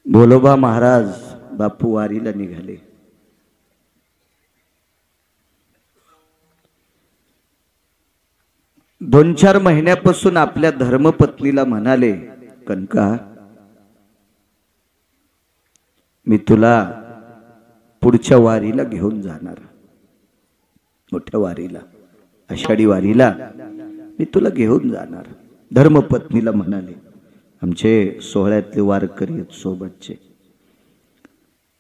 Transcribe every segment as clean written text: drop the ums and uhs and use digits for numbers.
भोलोबा महाराज बापू वारीला निघाले। दोन चार महिन्यापासून आपल्या धर्मपत्नीला म्हणाले, कनका मी तुला पुढच्या वारीला घेऊन जाणार, मोठ्या वारीला, आषाढी वारीला मी तुला घेऊन जाणार। धर्मपत्नीला म्हणाले, आमचे सोहळ्यातले वारकरी आहेत सोबतचे,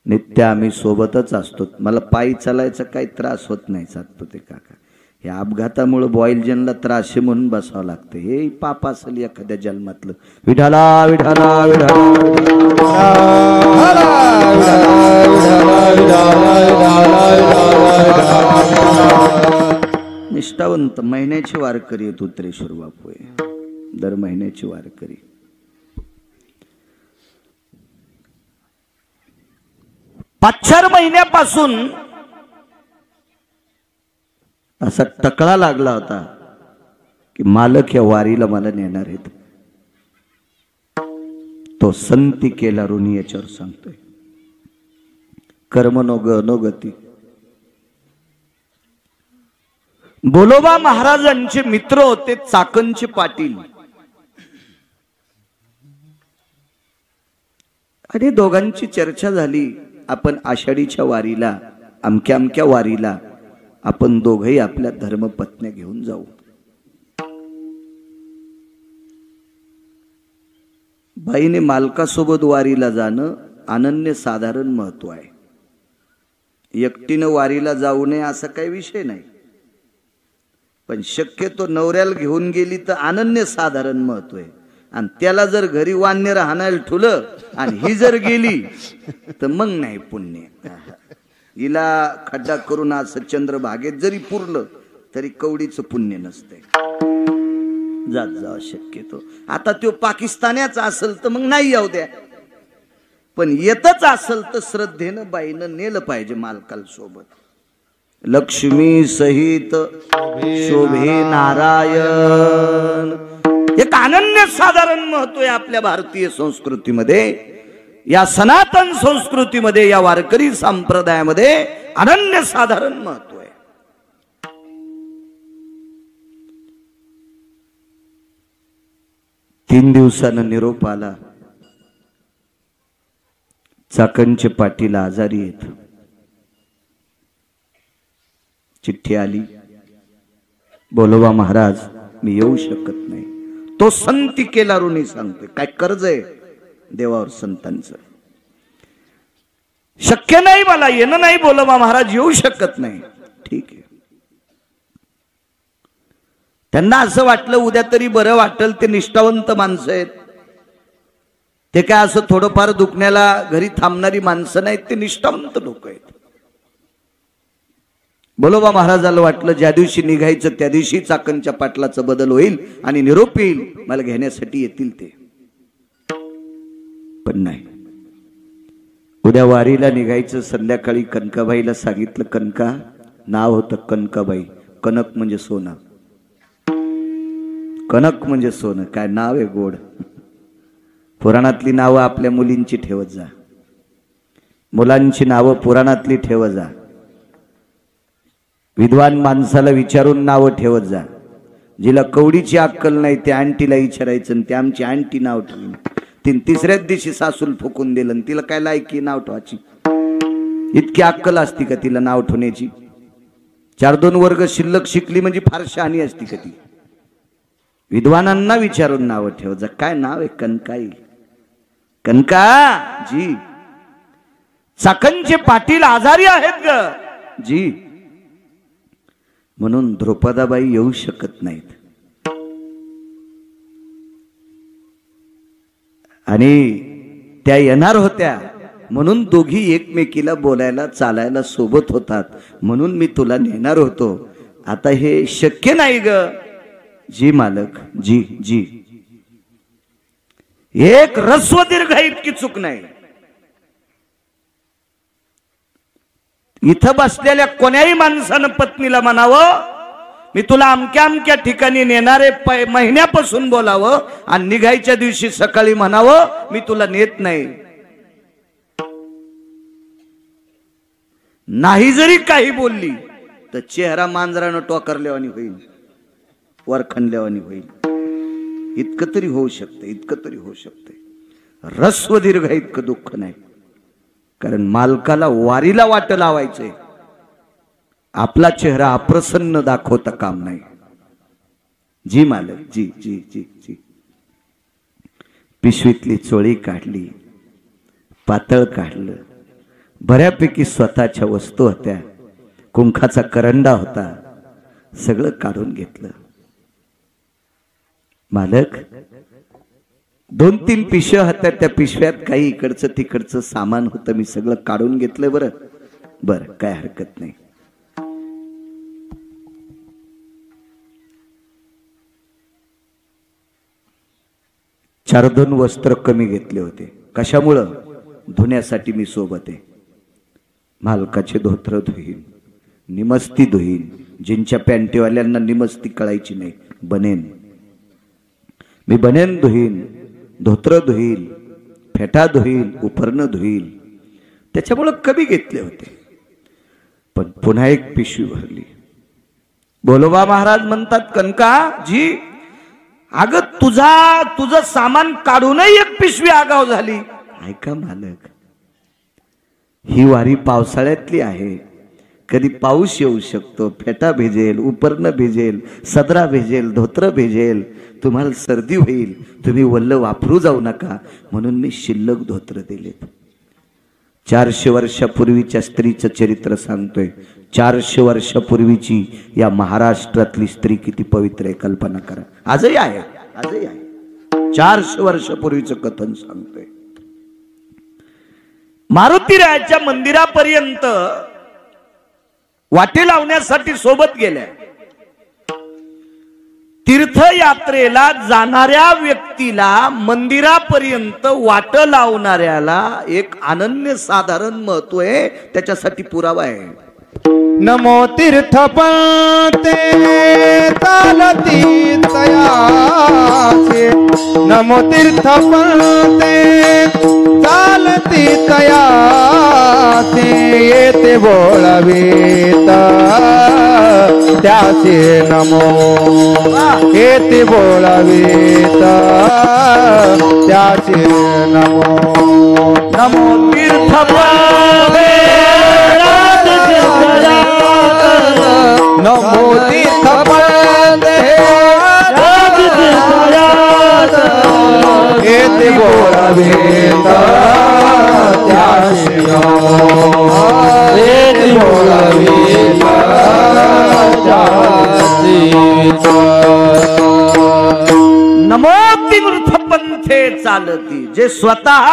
नित्य आम्ही सोबतच असतो, मला पायी चालायचा काही त्रास होत नाही, सांगतो ते काका। या अपघातामुळे बॉयलजनला त्रास आहे म्हणून बसावं लागतं, हे पाप असेल एखाद्या जन्मातलं। विठाला विठाला निष्ठावंत महिन्याची वारकरी आहेत उत्तरेश्वर बापू, दर महिन्याची वारकरी। पाच चार महिन्यापासून असा टकळा लागला होता की मालक या वारीला मला नेणार आहेत। तो संती केला ऋणी याच्यावर सांगतोय, कर्म नो ग नो गती। भोलोबा महाराजांचे मित्र होते चाकणचे पाटील, आणि दोघांची चर्चा झाली, आपण आषाढीच्या वारीला, अमक्या अमक्या वारीला आपण दोघही आपल्या धर्मपत्न्या घेऊन जाऊ। बाईने मालकासोबत वारीला जाणं अनन्य साधारण महत्व आहे। एकटीनं वारीला जाऊ नये असा काही विषय नाही, पण शक्यतो नवऱ्याला घेऊन गेली तर अनन्य साधारण महत्व आहे। आणि त्याला जर घरी वान्य राहण्याला ठुलं आणि ही जर गेली तर मग नाही पुण्य। हिला खड्डा करून असं चंद्रभागेत जरी पुरलं तरी कवडीचं पुण्य नसते। जात जावं शक्यतो, आता तो पाकिस्तानाचा असेल तर मग नाही येऊ द्या, पण येतच असेल तर श्रद्धेनं बाईनं नेलं पाहिजे मालकाला सोबत। लक्ष्मी सहित शोभे नारायण, एक अनन्य साधारण महत्व आहे आपल्या भारतीय संस्कृतीमध्ये, या सनातन संस्कृतीमध्ये, या वारकरी संप्रदायामध्ये अनन्य साधारण महत्व आहे। तीन दिवसानं निरोप आला, चाकणचे पाटील आजारी आहेत। चिठ्ठी आली, भोलोबा महाराज मी येऊ शकत नाही। तो संती केला ऋणी सांगतोय, काय कर्ज आहे देवावर संतांचं, शक्य नाही मला येणं, नाही भोलोबा महाराज येऊ शकत नाही। ठीक आहे, त्यांना असं वाटलं उद्या तरी बरं वाटेल, ते निष्ठावंत माणसं आहेत, ते काय असं थोडंफार दुखण्याला घरी थांबणारी माणसं नाहीत, ते निष्ठावंत लोक आहेत। भोलोबा महाराजाला वाटलं ज्या दिवशी निघायचं त्या दिवशी चाकणच्या पाटलाचा बदल होईल आणि निरोप येईल, मला घेण्यासाठी येतील ते, पण नाही। उद्या वारीला निघायचं, संध्याकाळी कनकाबाईला सांगितलं, कनका, नाव होतं कनकाबाई, कनक म्हणजे सोनं, कनक म्हणजे सोनं, काय नाव आहे गोड। पुराणातली नावं आपल्या मुलींची ठेवत जा, मुलांची नावं पुराणातली ठेवत जा, विद्वान माणसाला विचारून नावं ठेवत जा। जिला कवडीची अक्कल नाही त्या आंटीला विचारायचं, आणि त्या आमची आंटी नाव ठेवून तीन तिसऱ्याच दिवशी सासूल फुकून दिलं, आणि तिला काय लायकी नाव ठेवायची, इतकी अक्कल असती का तिला नाव ठेवण्याची? 4-2 वर्ग शिल्लक शिकली म्हणजे फार शहाणी असती का ती? विद्वानांना विचारून नाव ठेव जा। काय नाव आहे? कनकाई, कनका जी। चाकणचे पाटील आजारी आहेत ग जी, म्हणून द्रौपदाबाई येऊ शकत नाहीत, आणि त्या येणार होत्या म्हणून दोघी एकमेकीला बोलायला चालायला सोबत होतात, म्हणून मी तुला नेणार होतो। आता हे शक्य नाही ग जी मालक, जी जी। एक रस्व दीर्घ इतकी चूक नाही। इथं बसलेल्या कोण्याही माणसानं पत्नीला म्हणावं, मी तुला अमक्या अमक्या ठिकाणी नेणारे महिन्यापासून बोलावं, आणि निघायच्या दिवशी सकाळी म्हणावं मी तुला नेत नाही। नाही जरी काही बोलली तर चेहरा मांजरानं टोकारल्यावानी होईल, वरखणल्यावानी होईल. इतकं तरी होऊ शकतं, इतकं तरी होऊ शकते. रस्व दीर्घ इतकं दुःख नाही, कारण मालकाला वारीला वाट लावायचंय. आपला चेहरा अप्रसन्न दाखवता काम नाही. जी मालक, जी जी जी जी. पिशवीतली चोळी काढली, पातळ काढलं, बऱ्यापैकी स्वतःच्या वस्तू होत्या, कुंखाचा करंडा होता, सगळं काढून घेतलं. मालक 2-3 पिशव्या होत्या, त्या पिशव्यात काही इकडचं तिकडचं सामान होतं, मी सगळं काढून घेतलं. बरं बरं, काय हरकत नाही. चार 2 वस्त्र कमी घेतले होते. कशामुळं? धुण्यासाठी मी सोबत आहे. मालकाचे धोत्र धुईन, निमस्ती धुईन. जिंच्या पॅन्टीवाल्यांना निमस्ती कळायची नाही, बनेन. मी बनेन धुईन, धोत्र धुईल, फेटा धुईल, उपरणं धुईल. त्याच्यामुळं कमी घेतले होते. पण पुन्हा एक पिशवी भरली. भोलोबा महाराज म्हणतात, कनका जी, अगं तुझं सामान काढूनही एक पिशवी आगाव झाली. ऐका मालक, ही वारी पावसाळ्यातली आहे. कधी पाऊस येऊ शकतो, फेटा भिजेल, उपरणं भिजेल, सदरा भिजेल, धोत्र भिजेल, तुम्हाला सर्दी होईल, तुम्ही वल्ल वापरू जाऊ नका म्हणून मी शिल्लक धोत्र दिलेत. 400 वर्षापूर्वीच्या स्त्रीचं चरित्र सांगतोय. 400 वर्षापूर्वीची या महाराष्ट्रातली स्त्री किती पवित्र आहे, कल्पना करा. आजही आहे, आजही आहे. 400 वर्षापूर्वीचं कथन सांगतोय. मारुतीरायाच्या मंदिरापर्यंत वाटे लावण्यासाठी सोबत गेल्या. तीर्थयात्रेला जाणाऱ्या व्यक्तीला, मंदिरापर्यंत वाट लावणाऱ्याला एक अनन्यसाधारण महत्व आहे. त्याच्यासाठी पुरावा आहे. नमो तीर्थपंते चालती तयासे, नमो तीर्थपंते चालती तयासे, येते बोलावेत त्याचे नमो, येते बोलावेत त्याचे नमो. नमो तीर्थपंते नमो तीर्थपंते येते बोलावेत त्याचे नमो, येते बोलावेत त्याचे नमो तीर्थपंथे चालती. जे स्वतः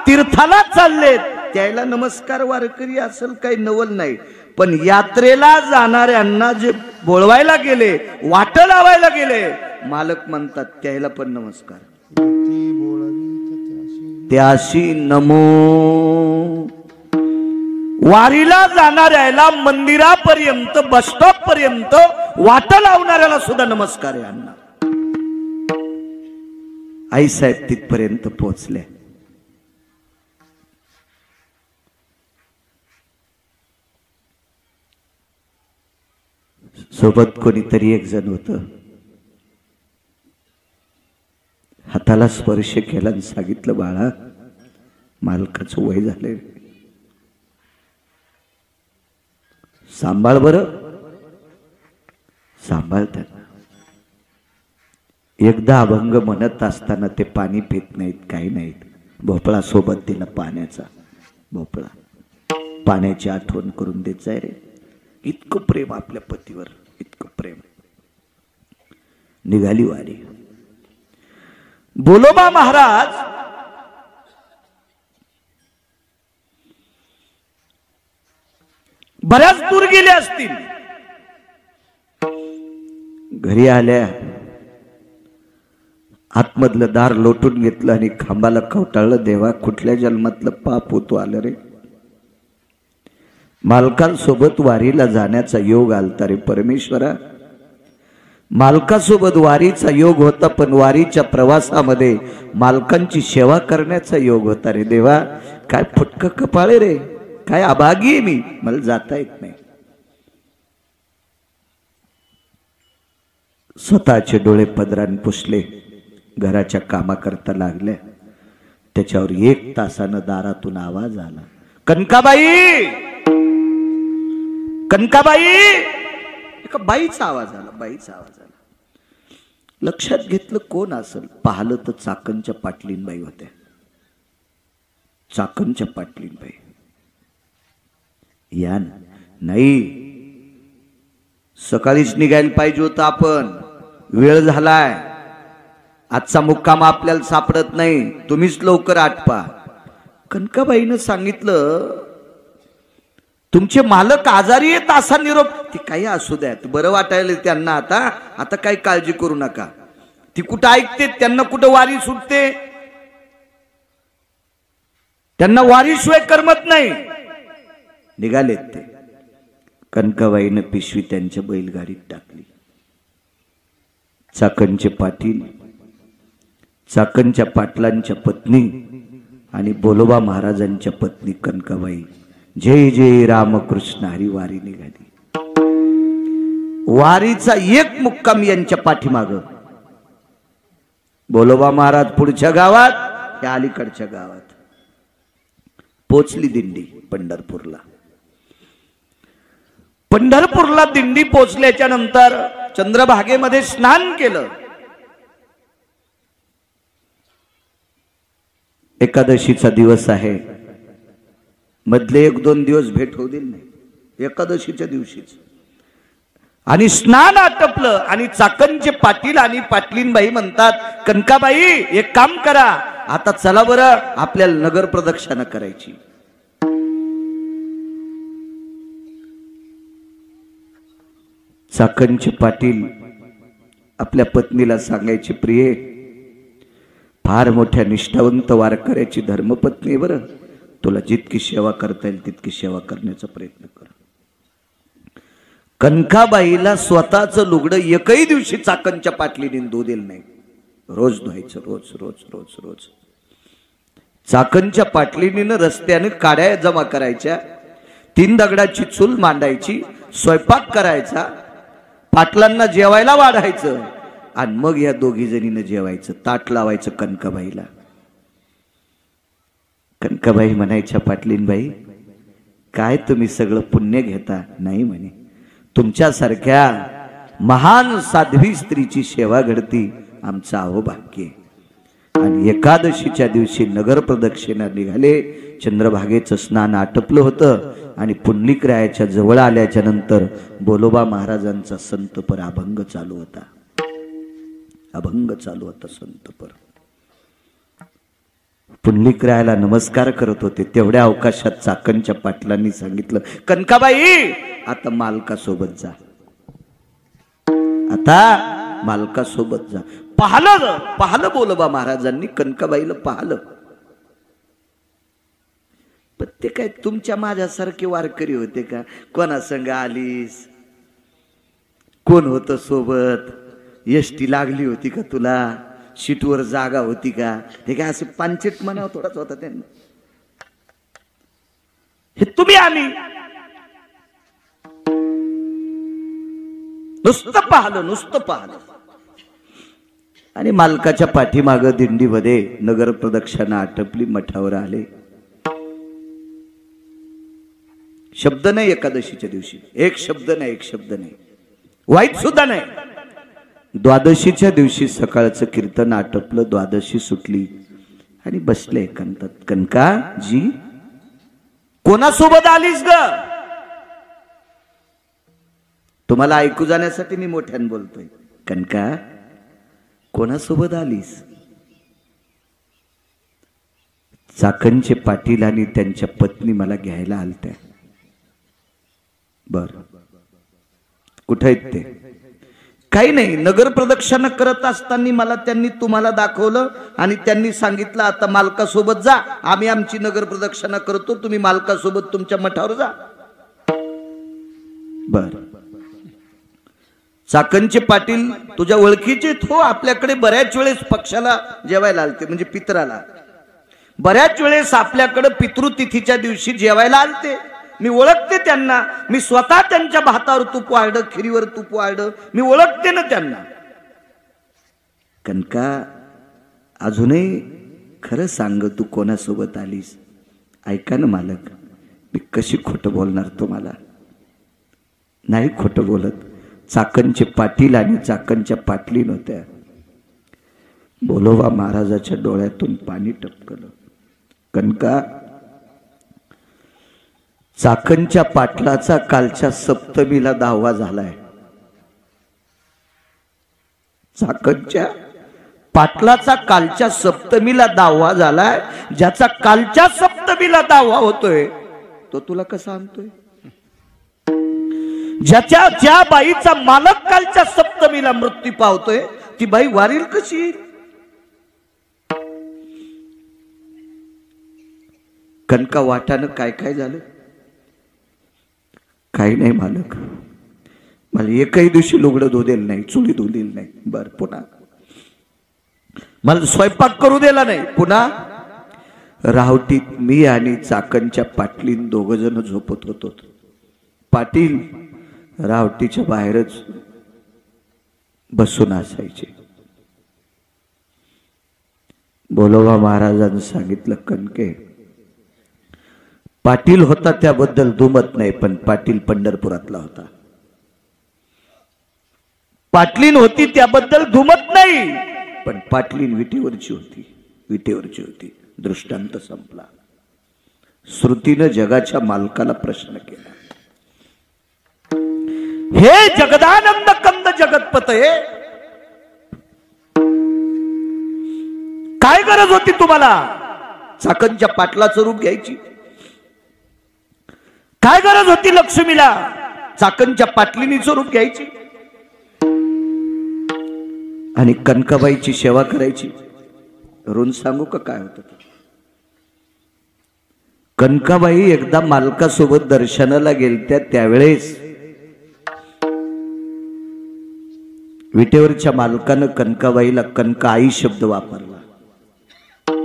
तीर्थाला चाललेत त्याला नमस्कार वारकरी असेल काही नवल नाही. पण यात्रेला जाणाऱ्यांना जे बोलवायला गेले, वाट लावायला गेले, मालक म्हणतात त्याला पण नमस्कार. त्याशी नमो. वारीला जाणाऱ्याला, मंदिरापर्यंत, बस स्टॉप पर्यंत वाट लावणाऱ्याला सुद्धा नमस्कार आहे. अण्णा आईसाहेब तिथपर्यंत पोहोचले. सोबत कोणीतरी एक जण होत. हाताला स्पर्श केला आणि सांगितलं, बाळा मालकाचं वय झाले, सांभाळ बरं, सांभाळ त्यांना. एकदा अभंग म्हणत असताना ते पाणी पित नाहीत, काही नाहीत. भोपळा सोबत दिला, पाण्याचा भोपळा. पाण्याची आठवण करून देत जाय रे. इतकं प्रेम आपल्या पतीवर, इतकं प्रेम. निघाली वारी. भोलोबा महाराज बऱ्याच दूर गेले असतील. घरी आल्या, आतमधलं दार लोटून घेतलं आणि खांबाला कवटाळलं. देवा, कुठल्या जन्मातलं पाप होतो आलं रे. मालकांसोबत वारीला जाण्याचा योग आलता रे परमेश्वरा. मालकासोबत वारीचा योग होता, पण वारीच्या प्रवासामध्ये मालकांची सेवा करण्याचा योग होता रे देवा. काय फुटकं कपाळे रे. काय अभागी आहे मी, मला जाता येत नाही. स्वतःचे डोळे पदराने पुसले, घराच्या कामाकरता लागल्या. त्याच्यावर 1 तासानं दारातून आवाज आला, कनकाबाई, कनकाबाई. एका बाईचा आवाज आला, बाईचा आवाज आला. लक्षात घेतलं कोण असेल, पाहिलं तर चाकणच्या पाटलीनबाई होत्या. चाकणच्या पाटलीनबाई. या ना. नाही, सकाळीच निघायला पाहिजे होतं आपण, वेळ झालाय, आजचा मुक्काम आपल्याला सापडत नाही, तुम्हीच लवकर आटपा. कनकाबाईनं सांगितलं, तुमचे मालक आजारी आहेत असा निरोप. ती काही असू द्या, बरं वाटायला त्यांना आता, आता काही काळजी करू नका. ती कुठं ऐकते, त्यांना कुठं वारी सुटते, त्यांना वारीशिवाय करमत नाही. निघालेत ते. कनकाबाईनं पिशवी त्यांच्या बैलगाडीत टाकली. चाकणचे पाटील, चाकणच्या पाटलांच्या पत्नी आणि बोलोबा महाराजांच्या पत्नी कनकाबाई जय जय रामकृष्ण हरी वारी निघाली. वारीचा 1 मुक्काम यांच्या पाठीमाग. बोलोबा महाराज पुढच्या गावात, या अलीकडच्या गावात. पोचली दिंडी पंढरपूरला. पंढरपूरला दिंडी पोचल्याच्या नंतर चंद्रभागेमध्ये स्नान केलं. एकादशीचा दिवस आहे, मधले 1-2 दिवस भेट होऊ दिली नाही, एकादशीच्या दिवशीच. आणि स्नान आटपलं आणि चाकणचे पाटील आणि पाटलीनबाई म्हणतात, कनकाबाई एक काम करा, आता चला बरं, आपल्याला नगर प्रदक्षिणा करायची. चाकणचे पाटील आपल्या पत्नीला सांगायचे, प्रिये, फार मोठ्या निष्ठावंत वारकऱ्याची धर्मपत्नी बरं, तुला जितकी सेवा करता येईल तितकी सेवा करण्याचा प्रयत्न कर. कनकाबाईला स्वतःचं लुगडं एकही दिवशी चाकणच्या पाटलीने धुऊ दिलं नाही. रोज धुवायचं, रोज रोज रोज रोज. चाकणच्या पाटलीने रस्त्याने काड्या जमा करायच्या, 3 दगडाची चूल मांडायची, स्वयंपाक करायचा, पाटलांना जेवायला वाढायचं आणि मग या दोघी जणीनं जेवायचं, ताट लावायचं कनकाबाईला. कनकाबाई म्हणायच्या, पाटलीनबाई काय तुम्ही सगळं पुण्य घेता? नाही म्हणे, तुमच्यासारख्या महान साध्वी स्त्रीची सेवा घडती आमचं अहोभाग्य. आणि एकादशीच्या दिवशी नगर प्रदक्षिणा निघाले. चंद्रभागेचं स्नान आटपलं होतं आणि पुंडलिकरायाच्या जवळ आल्याच्या नंतर बोलोबा महाराजांचा संतपर अभंग चालू होता. अभंग चालू होता संतपर. पुंडलिकरायाला नमस्कार करत होते. तेवढ्या अवकाशात चाकणच्या पाटलांनी सांगितलं, कनकाबाई आता मालकासोबत जा, आता मालकासोबत जा. पाहलं बोलोबा महाराजांनी कनकाबाईला पाहलं. पण ते काय तुमच्या माझ्यासारखे वारकरी होते का? कोणा संग आलीस, कोण होतं सोबत, एसटी लागली होती का तुला, सीटवर जागा होती का? हे काय असे पांचट म्हणावं थोडाच होता त्यांना. हे तुम्ही आली, नुसतं पाहलं. आणि मालकाच्या पाठीमाग दिंडीमध्ये नगर प्रदक्षिणा आटपली, मठावर आले. शब्द नाही एकादशीच्या दिवशी, एक शब्द नाही, वाईट सुद्धा नाही. द्वादशीच्या दिवशी सकाळचं कीर्तन आटपलं, द्वादशी सुटली आणि बसले एकांतात. कनका जी कोणासोबत आलीस ग? तुम्हाला ऐकू जाण्यासाठी मी मोठ्याने बोलतोय. कनका कोणासोबत आलीस? चाकणचे पाटील आणि त्यांच्या पत्नी मला घ्यायला आलत्या. बर, कुठे आहेत ते? काही नाही, नगर प्रदक्षिणा करत असताना मला त्यांनी तुम्हाला दाखवलं आणि त्यांनी सांगितलं आता मालकासोबत जा, आम्ही आमची नगर प्रदक्षिणा करतो, तुम्ही मालकासोबत तुमच्या मठावर जा. बर, चाकणचे पाटील तुझ्या ओळखीचे हो, आपल्याकडे बऱ्याच वेळेस पक्षाला जेवायला आलते, म्हणजे पितराला. बऱ्याच वेळेस आपल्याकडे पितृतिथीच्या दिवशी जेवायला आलते, मी ओळखते त्यांना, मी स्वतः त्यांच्या भातावर तूप वाढलं, खिरीवर तूप वाढलं, मी ओळखते ना त्यांना. कनका अजूनही खरं सांग, तू कोणासोबत आलीस? ऐका ना मालक, मी कशी खोटं बोलणार तुम्हाला? नाही खोटं बोलत. चाकणचे पाटील आणि चाकणच्या पाटलीन होत्या. बोलोबा महाराजाच्या डोळ्यातून पाणी टपकलं. कनका, चाकणच्या पाटलाचा कालच्या सप्तमीला 10वा झालाय. चाकणच्या पाटलाचा कालच्या सप्तमीला 10वा झालाय. ज्याचा कालच्या सप्तमीला 10वा होतोय तो तुला कसा आणतोय? ज्या बाईचा मालक कालच्या सप्तमीला मृत्यू पावतोय ती बाई वारील कशी येईल? कनका वाटानं काय काय झालं? काही नाही मालक, मला एकही दिवशी लुगडं धुदेल नाही, चुली धुदेल नाही. बर, पुन्हा मला स्वयंपाक करू दिला नाही. पुन्हा रावटीत मी आणि चाकणच्या पाटलीन 2 जण झोपत होतो. पाटील रावटीच्या बाहेरच बसून असायचे. बोलोबा महाराजांनी सांगितलं, कणके पाटील होता त्याबद्दल दुमत नाही, पण पाटील पंढरपुरातला होता. पाटलीन होती त्याबद्दल दुमत नाही, पण पाटलीन विटेवरची होती, विटेवरची होती. दृष्टांत संपला. श्रुतीनं जगाच्या मालकाला प्रश्न केला, हे जगदानंद कंद जगतपते, काय गरज होती तुम्हाला चाकणच्या पाटलाचं रूप घ्यायची? काय गरज होती लक्ष्मीला चाकणच्या पाटलिनीचं रूप घ्यायची आणि कनकाबाईची सेवा करायची? रून सांगू का काय होतं? कनकाबाई एकदा मालकासोबत दर्शनाला गेलत्या. त्यावेळेस विटेवरच्या मालकानं कनकाबाईला कनकाई शब्द वापरला.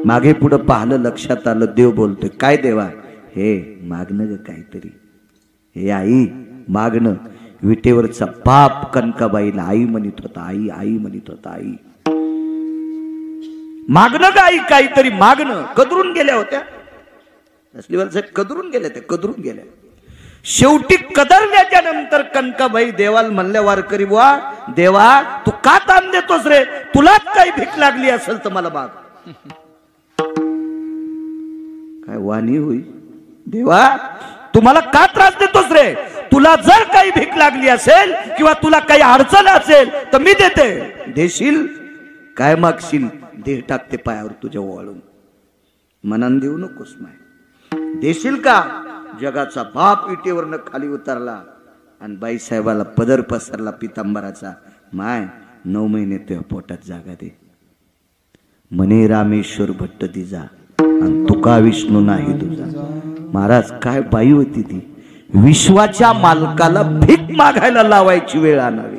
मागे पुढं पाहिलं, लक्षात आलं, देव बोलतोय. काय देवा? हे मागणं ग काहीतरी, हे आई मागणं. विटेवरचा बाप कनकाबाईला आई म्हणत होता, आई आई म्हणत होता, आई मागणं ग आई, काहीतरी मागणं. कदरून गेल्या होत्या असलीवर साहेब, कदरून गेल्या त्या, कदरून गेल्या. शेवटी कदरल्याच्या नंतर कनकाबाई देवाला म्हणल्या, वारकरी बुवा, देवा तू का ताण देतोस रे? तुलाच काही भीक लागली असेल तर मला माग. काय वाणी होई? देवा तुम्हाला का त्रास देतोस रे? तुला जर काही भीक लागली असेल किंवा तुला काही अडचण असेल तर मी देते. देशील? काय मागशील? देह टाकते पायावर तुझ्या वाळून. मनान देऊ नकोस माय. देशील का? जगाचा बाप विटेवरनं खाली उतरला आणि बाईसाहेबाला पदर पसरला पितांबराचा. माय 9 महिने तुझ्या पोटात जागा दे. मने रामेश्वर भट्ट दिजा आणि तुका विष्णू नाही तुझा. महाराज काय बाई होती ती! विश्वाच्या मालकाला भीक मागायला लावायची वेळ आणावी.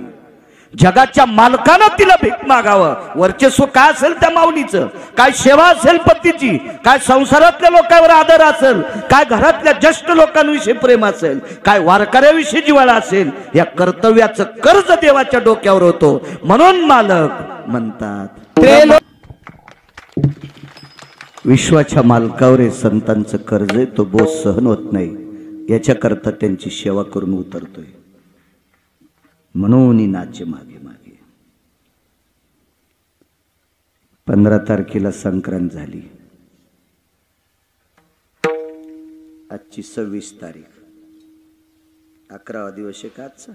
जगाच्या मालकानं तिला भीक मागावं. वर्चस्व काय असेल त्या माऊलीचं, काय सेवा असेल पतीची, काय संसारातल्या लोकांवर आदर असेल, काय घरातल्या ज्येष्ठ लोकांविषयी प्रेम असेल, काय वारकऱ्याविषयी जिव्हाळा असेल, या कर्तव्याचं कर्ज देवाच्या डोक्यावर होतो. म्हणून मालक म्हणतात, विश्वाच्या मालकावर हे संतांचं कर्ज आहे, तो बोझ सहन होत नाही. याच्याकरता त्यांची सेवा करून उतरतोय. म्हणून नाचे मागे मागे. 15 तारखेला संक्रांत झाली. आजची 26 तारीख, 11वा दिवस आहे का आजचा?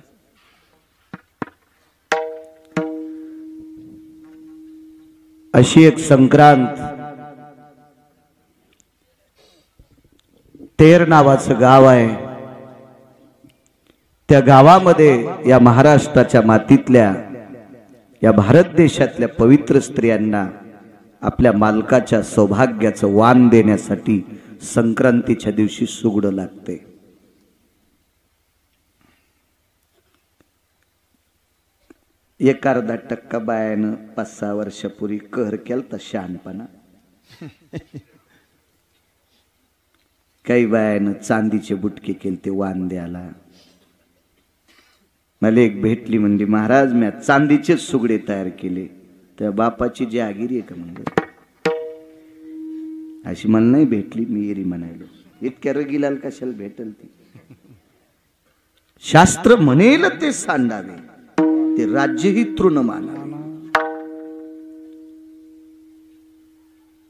अशी एक संक्रांत. तेर नावाचं गाव आहे. त्या गावामध्ये या महाराष्ट्राच्या मातीतल्या, या भारत देशातल्या पवित्र स्त्रियांना आपल्या मालकाच्या सौभाग्याचं वाण देण्यासाठी संक्रांतीच्या दिवशी सुगडं लागते. एक अर्धा टक्का बायानं 5-6 वर्षापूर्वी कहर केलता शहाणपणा. काही बायानं चांदीचे बुटके केले ते वांद्याला. मला एक भेटली म्हणजे महाराज मी चांदीचे सुगडे तयार केले. त्या बापाची जहागिरी आहे का म्हणजे अशी मला नाही भेटली. मी एरी म्हणायलो इतक्या रगीलाल कशाला भेटल ती. शास्त्र म्हणेल ते सांडावे ते राज्यही तृण मानावे.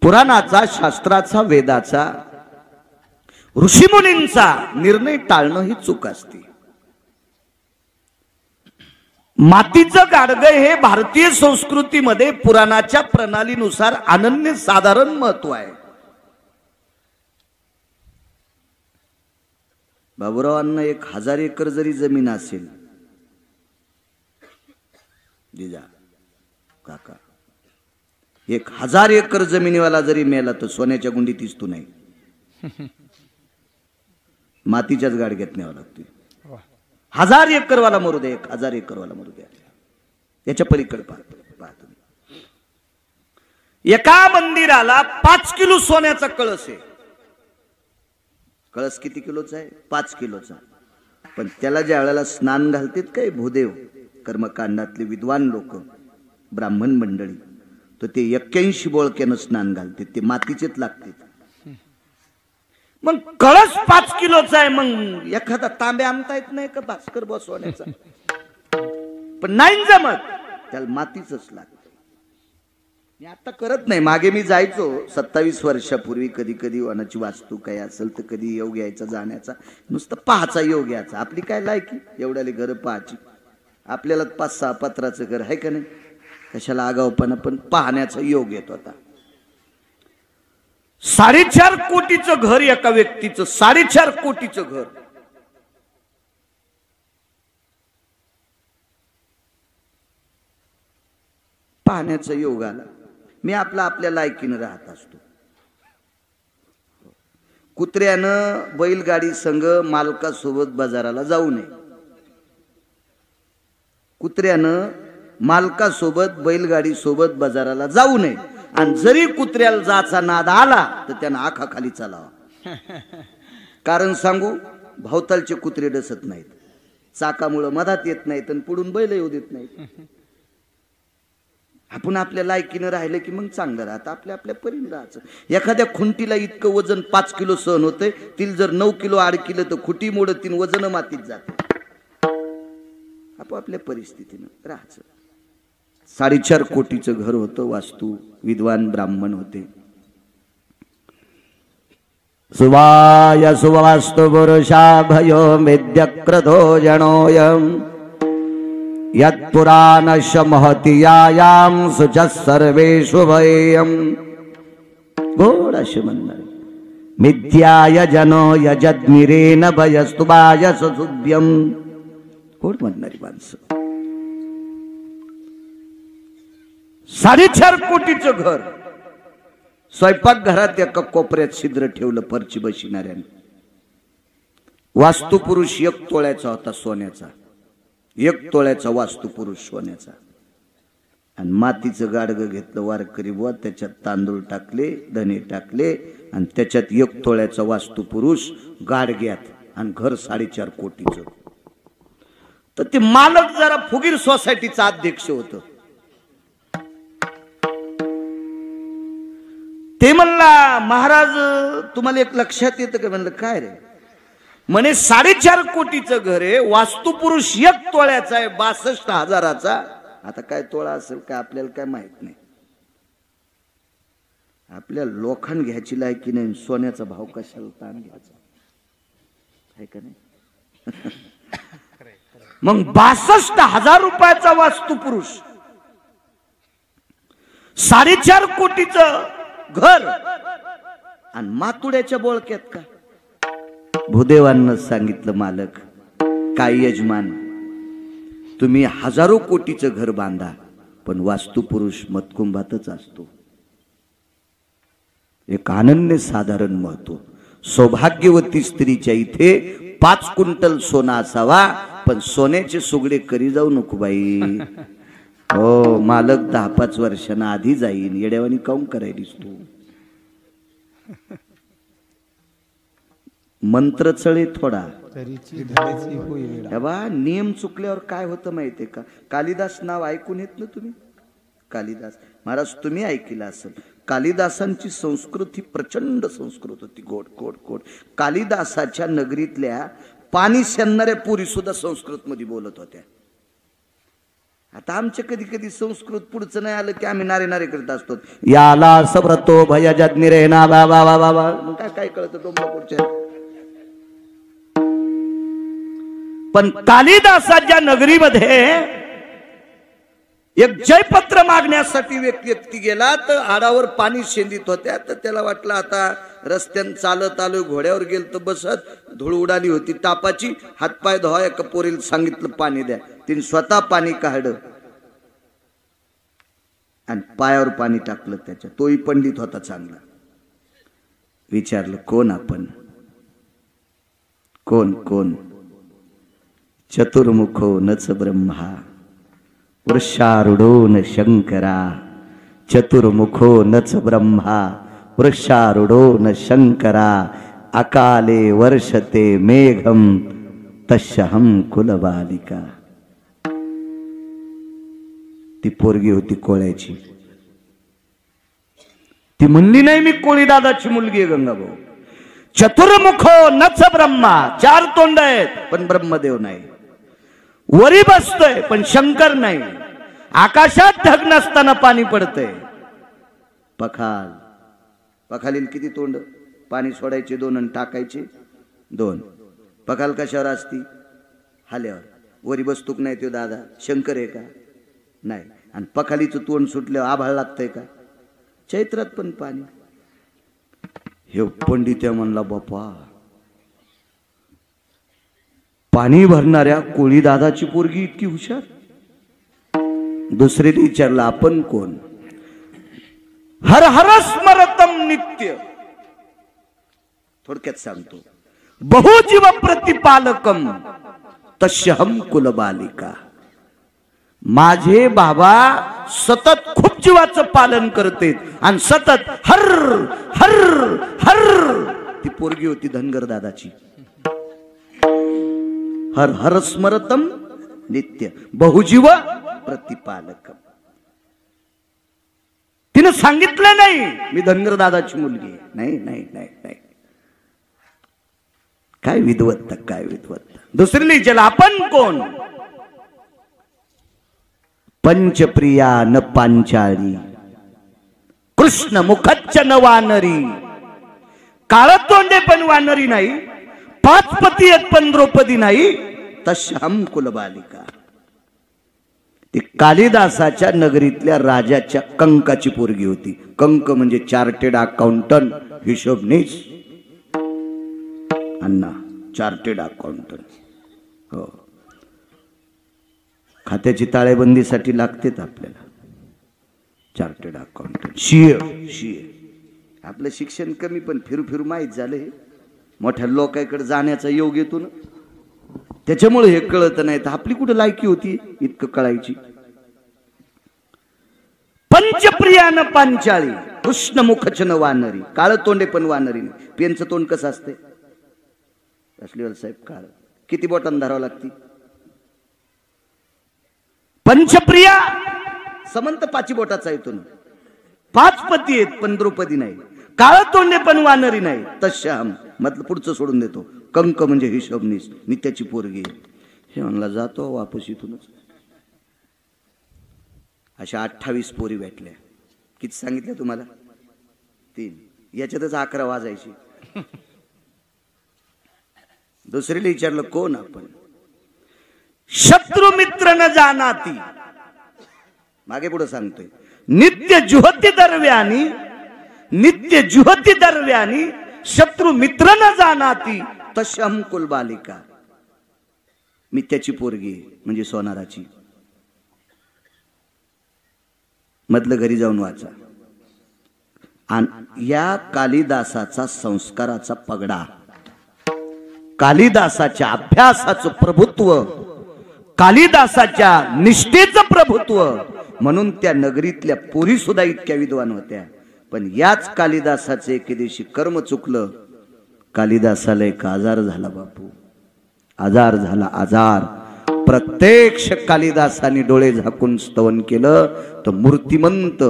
पुराणाचा शास्त्राचा वेदाचा ऋषीमुनींचा निर्णय टाळणं ही चूक असते. मातीचं गाडगं हे भारतीय संस्कृतीमध्ये पुराणाच्या प्रणालीनुसार अनन्य साधारण महत्व आहे. बाबुरावांना 1000 एकर जरी जमीन असेल जिजा काका 1000 एकर जमिनीवाला जरी मेला तर सोन्याच्या गुंडीत दिसतो नाही. मातीच्याच गाडग्यात न्यावं लागते. 1000 एकर वाला मरू द्या 1000 एकर वाला मरू द्या याच्या पलीकडे पाहतो. एका मंदिराला 5 किलो सोन्याचा कळस आहे. कळस किती किलोचा आहे 5 किलोचा. पण त्याला ज्या वेळेला स्नान घालतात काय भूदेव कर्मकांडातले विद्वान लोक ब्राह्मण मंडळी तर ते 81 बोळक्यानं स्नान घालतात. ते मातीचेच लागतात. मग कळस 5 किलोचा आहे. मग एखादा तांबे आणता येत नाही का भास्कर बसवण्याचा. पण नाही जमत त्याला मातीच लागत. मी आता करत नाही. मागे मी जायचो 27 वर्षापूर्वी कधी कधी वनाची वास्तू काय असेल तर कधी योग यायचा जाण्याचा नुसतं पाहायचा योग यायचा. आपली काय लायकी एवढ्याले घर पाहायची. आपल्याला 5-6 पत्राचं घर आहे का नाही कशाला आगावपणा. पण पाहण्याचा योग येत होता. 4.5 कोटीचं घर एका व्यक्तीचं 4.5 कोटीचं घर. पाहण्याचा योग आला. मी आपल्या लायकीनं राहत असतो. कुत्र्यानं बैलगाडी संघ मालकासोबत बाजाराला जाऊ नये. कुत्र्यानं मालकासोबत बैलगाडी सोबत बाजाराला जाऊ नये. आणि जरी कुत्र्याला जाचा नाद आला तर त्यानं आखा खाली चालावा. कारण सांगू भवतालचे कुत्रे डसत नाहीत. चाकामुळं मधात येत नाहीत आणि पुढून बैल येऊ देत नाहीत. आपण आपल्या लायकीनं राहिलं की मग चांगलं राहतं. आपल्या परीने राहायचं. एखाद्या खुंटीला इतकं वजन 5 किलो सहन होतंय. तिला जर 9 किलो अडकिलं तर खुटी मोडत 3 वजन मातीत जाते. आपापल्या परिस्थितीनं राहायचं. 4.5 कोटीचं घर होतं. वास्तू विद्वान ब्राह्मण होते. सुवाय सुवास्तु पुरुषा भयो विद्यक्रधो जनोयम यत्पुराणस्य महतीयायां सुचः सर्वेषु भयेयं. गोड असे म्हणणार मिथ्याय जनो यजद्मिरेन भयस्तुवाय सुभ्यम. गोड म्हणणारी माणसं. 4.5 कोटीचं घर. स्वयंपाकघरात एका कोपऱ्यात छिद्र ठेवलं फरची बशिणाऱ्याने. वास्तुपुरुष 1 तोळ्याचा होता सोन्याचा. 1 तोळ्याचा वास्तुपुरुष सोन्याचा. आणि मातीचं गाडगं घेतलं वारकरी बुवा. त्याच्यात तांदूळ टाकले धने टाकले आणि त्याच्यात 1 तोळ्याचा वास्तुपुरुष गाडग्यात. आणि घर 4.5 कोटीचं. तर ते मालक जरा फुगीर सोसायटीचा अध्यक्ष होत. ते म्हणला महाराज तुम्हाला एक लक्षात येतं का. म्हणलं काय रे. म्हणे 4.5 कोटीचं घर आहे. वास्तुपुरुष 1 तोळ्याचा आहे 62,000चा. आता काय तोळा असेल काय आपल्याला काय माहित नाही. आपल्या लोखंड घ्यायची लायकी नाही. सोन्याचा भाव कशाला ताण घ्यायचा आहे का नाही. मग 62,000 रुपयाचा वास्तुपुरुष 4.5 कोटीचं घर आणि मातुड्याच्या बोळक्यात का. भूदेवांना सांगितलं मालक काय यजमान तुम्ही 1000 कोटीचं घर बांधा पण वास्तुपुरुष मतकुंभातच असतो. एक अनन्य साधारण महत्व. सौभाग्यवती स्त्रीच्या इथे 5 क्विंटल सोना असावा पण सोन्याचे सुगडे करी जाऊ नको बाई. हो मालक 10-5 वर्षांना आधी जाईन. येड्यावानी काऊन करायलीस तू. मंत्रचळे थोडा. तरीची धरीची होईल. हे बा नियम चुकल्यावर काय होतं माहितीये का? कालिदास नाव ऐकून येत ना तुम्ही? कालिदास महाराज तुम्ही ऐकलं असेल. कालिदासांची संस्कृत ही प्रचंड संस्कृत होती, गोड गोड गोड. कालिदासाच्या नगरीतल्या पाणी शेणणाऱ्या पुरी सुद्धा संस्कृत मध्ये बोलत होत्या. आता आमच्या कधी कधी संस्कृत पुढचं नाही आलं की आम्ही नारे नारे करत असतो. याला सब्रतो भयजज्ञिरे ना बाबा बाबा बाबा काय कळतं डोंबळपूरच्या. पण कालिदासाच्या नगरीमध्ये एक जयपत्र मागण्यासाठी व्यक्ती गेला तर आडावर पाणी शेंदीत होत्या. तर त्याला वाटलं आता रस्त्यानं चालत आलो, घोड्यावर गेल तर बसत, धूळ उडाली होती तापाची, हातपाय धुवा. एका पोरीला सांगितलं पाणी द्या. तिने स्वतः पाणी काढलं आणि पायावर पाणी टाकलं त्याच्या. तोही पंडित होता चांगला. विचारलं कोण आपण? कोण कोण? चतुर्मुखो नच ब्रह्मा वृषारूढो न शंकरा. चतुर्मुखो नच ब्रह्मा वृषारूढो न शंकरा. अकाले वर्षते मेघम तस्यहं कुलबालिका. ती पोरगी होती कोळ्याची. ती म्हणली नाही मी कोळी दादाची मुलगी आहे गंगाभाऊ. चतुर्मुखो नच ब्रह्मा, चार तोंड आहेत पण ब्रह्मदेव नाही. वरी बसतोय पण शंकर नाही. आकाशात ढग नसताना पाणी पडतंय. पखाल, पखालील किती तोंड? पाणी सोडायचे दोन आणि टाकायचे दोन. पखाल कशावर असती? हाल्यावर. वरी बसतूक नाही तो दादा शंकर आहे का? नाही. आणि पखालीचं तोंड सुटल्यावर आभाळ लागतंय का? चैत्रात पण पाणी. हे पंडित म्हणला बापा पाणी भरणाऱ्या कोळी दादाची पोरगी इतकी हुशार. दुसरीने विचारलं आपण कोण? हर हर स्मरतम नित्य. थोडक्यात सांगतो. बहुजीव प्रतिपालकम तस्यहं कुलबालिका. माझे बाबा सतत खूप जीवाचं पालन करते आणि सतत हर हर हर. ती पोरगी होती धनगर दादाची. हर हर स्मरतम नित्य बहुजीव प्रतिपालकम. तिने सांगितलं नाही मी धनगर दादाची मुलगी. नाही नाही नाही नाही. काय विद्वत्ता, काय विद्वत्ता. दुसरी विचारलं आपण कोण? पंचप्रिया न पांचाळी कृष्ण मुखच्च न वानरी. काळ तोंडे पण वानरी नाही, पाच पती आहेत पण द्रौपदी नाही. तस्यहं कुलबालिका. ती कालिदासाच्या नगरीतल्या राजाच्या कंकाची पोरगी होती. कंक म्हणजे चार्टेड अकाउंटंट, हिशोबनीस. अण्णा चार्टेड अकाउंटंट. हो, खात्याची ताळेबंदीसाठी लागतेच आपल्याला चार्टेड अकाउंटंट. शिये. आपलं शिक्षण कमी पण फिरू फिरू माहीत झालं. मोठ्या लोकांकडे जाण्याचा योग येतो ना, त्याच्यामुळे हे कळत नाही. तर आपली कुठे लायकी होती इतकं कळायची. पंचप्रियान पांचाळी कृष्ण मुखच न वानरी. काळ तोंडे पण वानरी नाही. पेनचं तोंड कसं असते? असलीवाल साहेब काळ. किती बोटांना धरावं लागती? पंचप्रिया समंत पाची बोटाचा येतो ना. पाच पती आहेत पण द्रौपदी नाही. काळ तोंडे पण वानरी नाही. तस्यहं मतलब पुढचं सोडून देतो. कंक म्हणजे हिशोबनीस, नित्याची पोरगी. हे म्हणला जातो वापस इथूनच. अशा 28 पोरी भेटल्या. किती सांगितल्या तुम्हाला? 3. याच्यातच 11 वाजायची. दुसरीला विचारलं कोण आपण? शत्रु मित्र न जानाती. मागे पुढे सांगतोय नित्य जुहती दरव्यानी, नित्य जुहती दरव्यानी शत्रु मित्र न जानाती तस्यहं कुलबालिका. मित्याची पोरगी म्हणजे सोनाराची. मधलं घरी जाऊन वाचा. आणि या कालिदासाचा संस्काराचा पगडा, कालिदासाच्या अभ्यासाचं प्रभुत्व, कालिदासाच्या निष्ठेचं प्रभुत्व, म्हणून त्या नगरीतल्या पोरी सुद्धा इतक्या विद्वान होत्या. पण याच कालिदासाचे एके दिवशी कर्म चुकलं. कालिदासाला एक आजार झाला बापू, आजार झाला, आजार. प्रत्यक्ष कालिदासाने डोळे झाकून स्तवन केलं तर मूर्तिमंत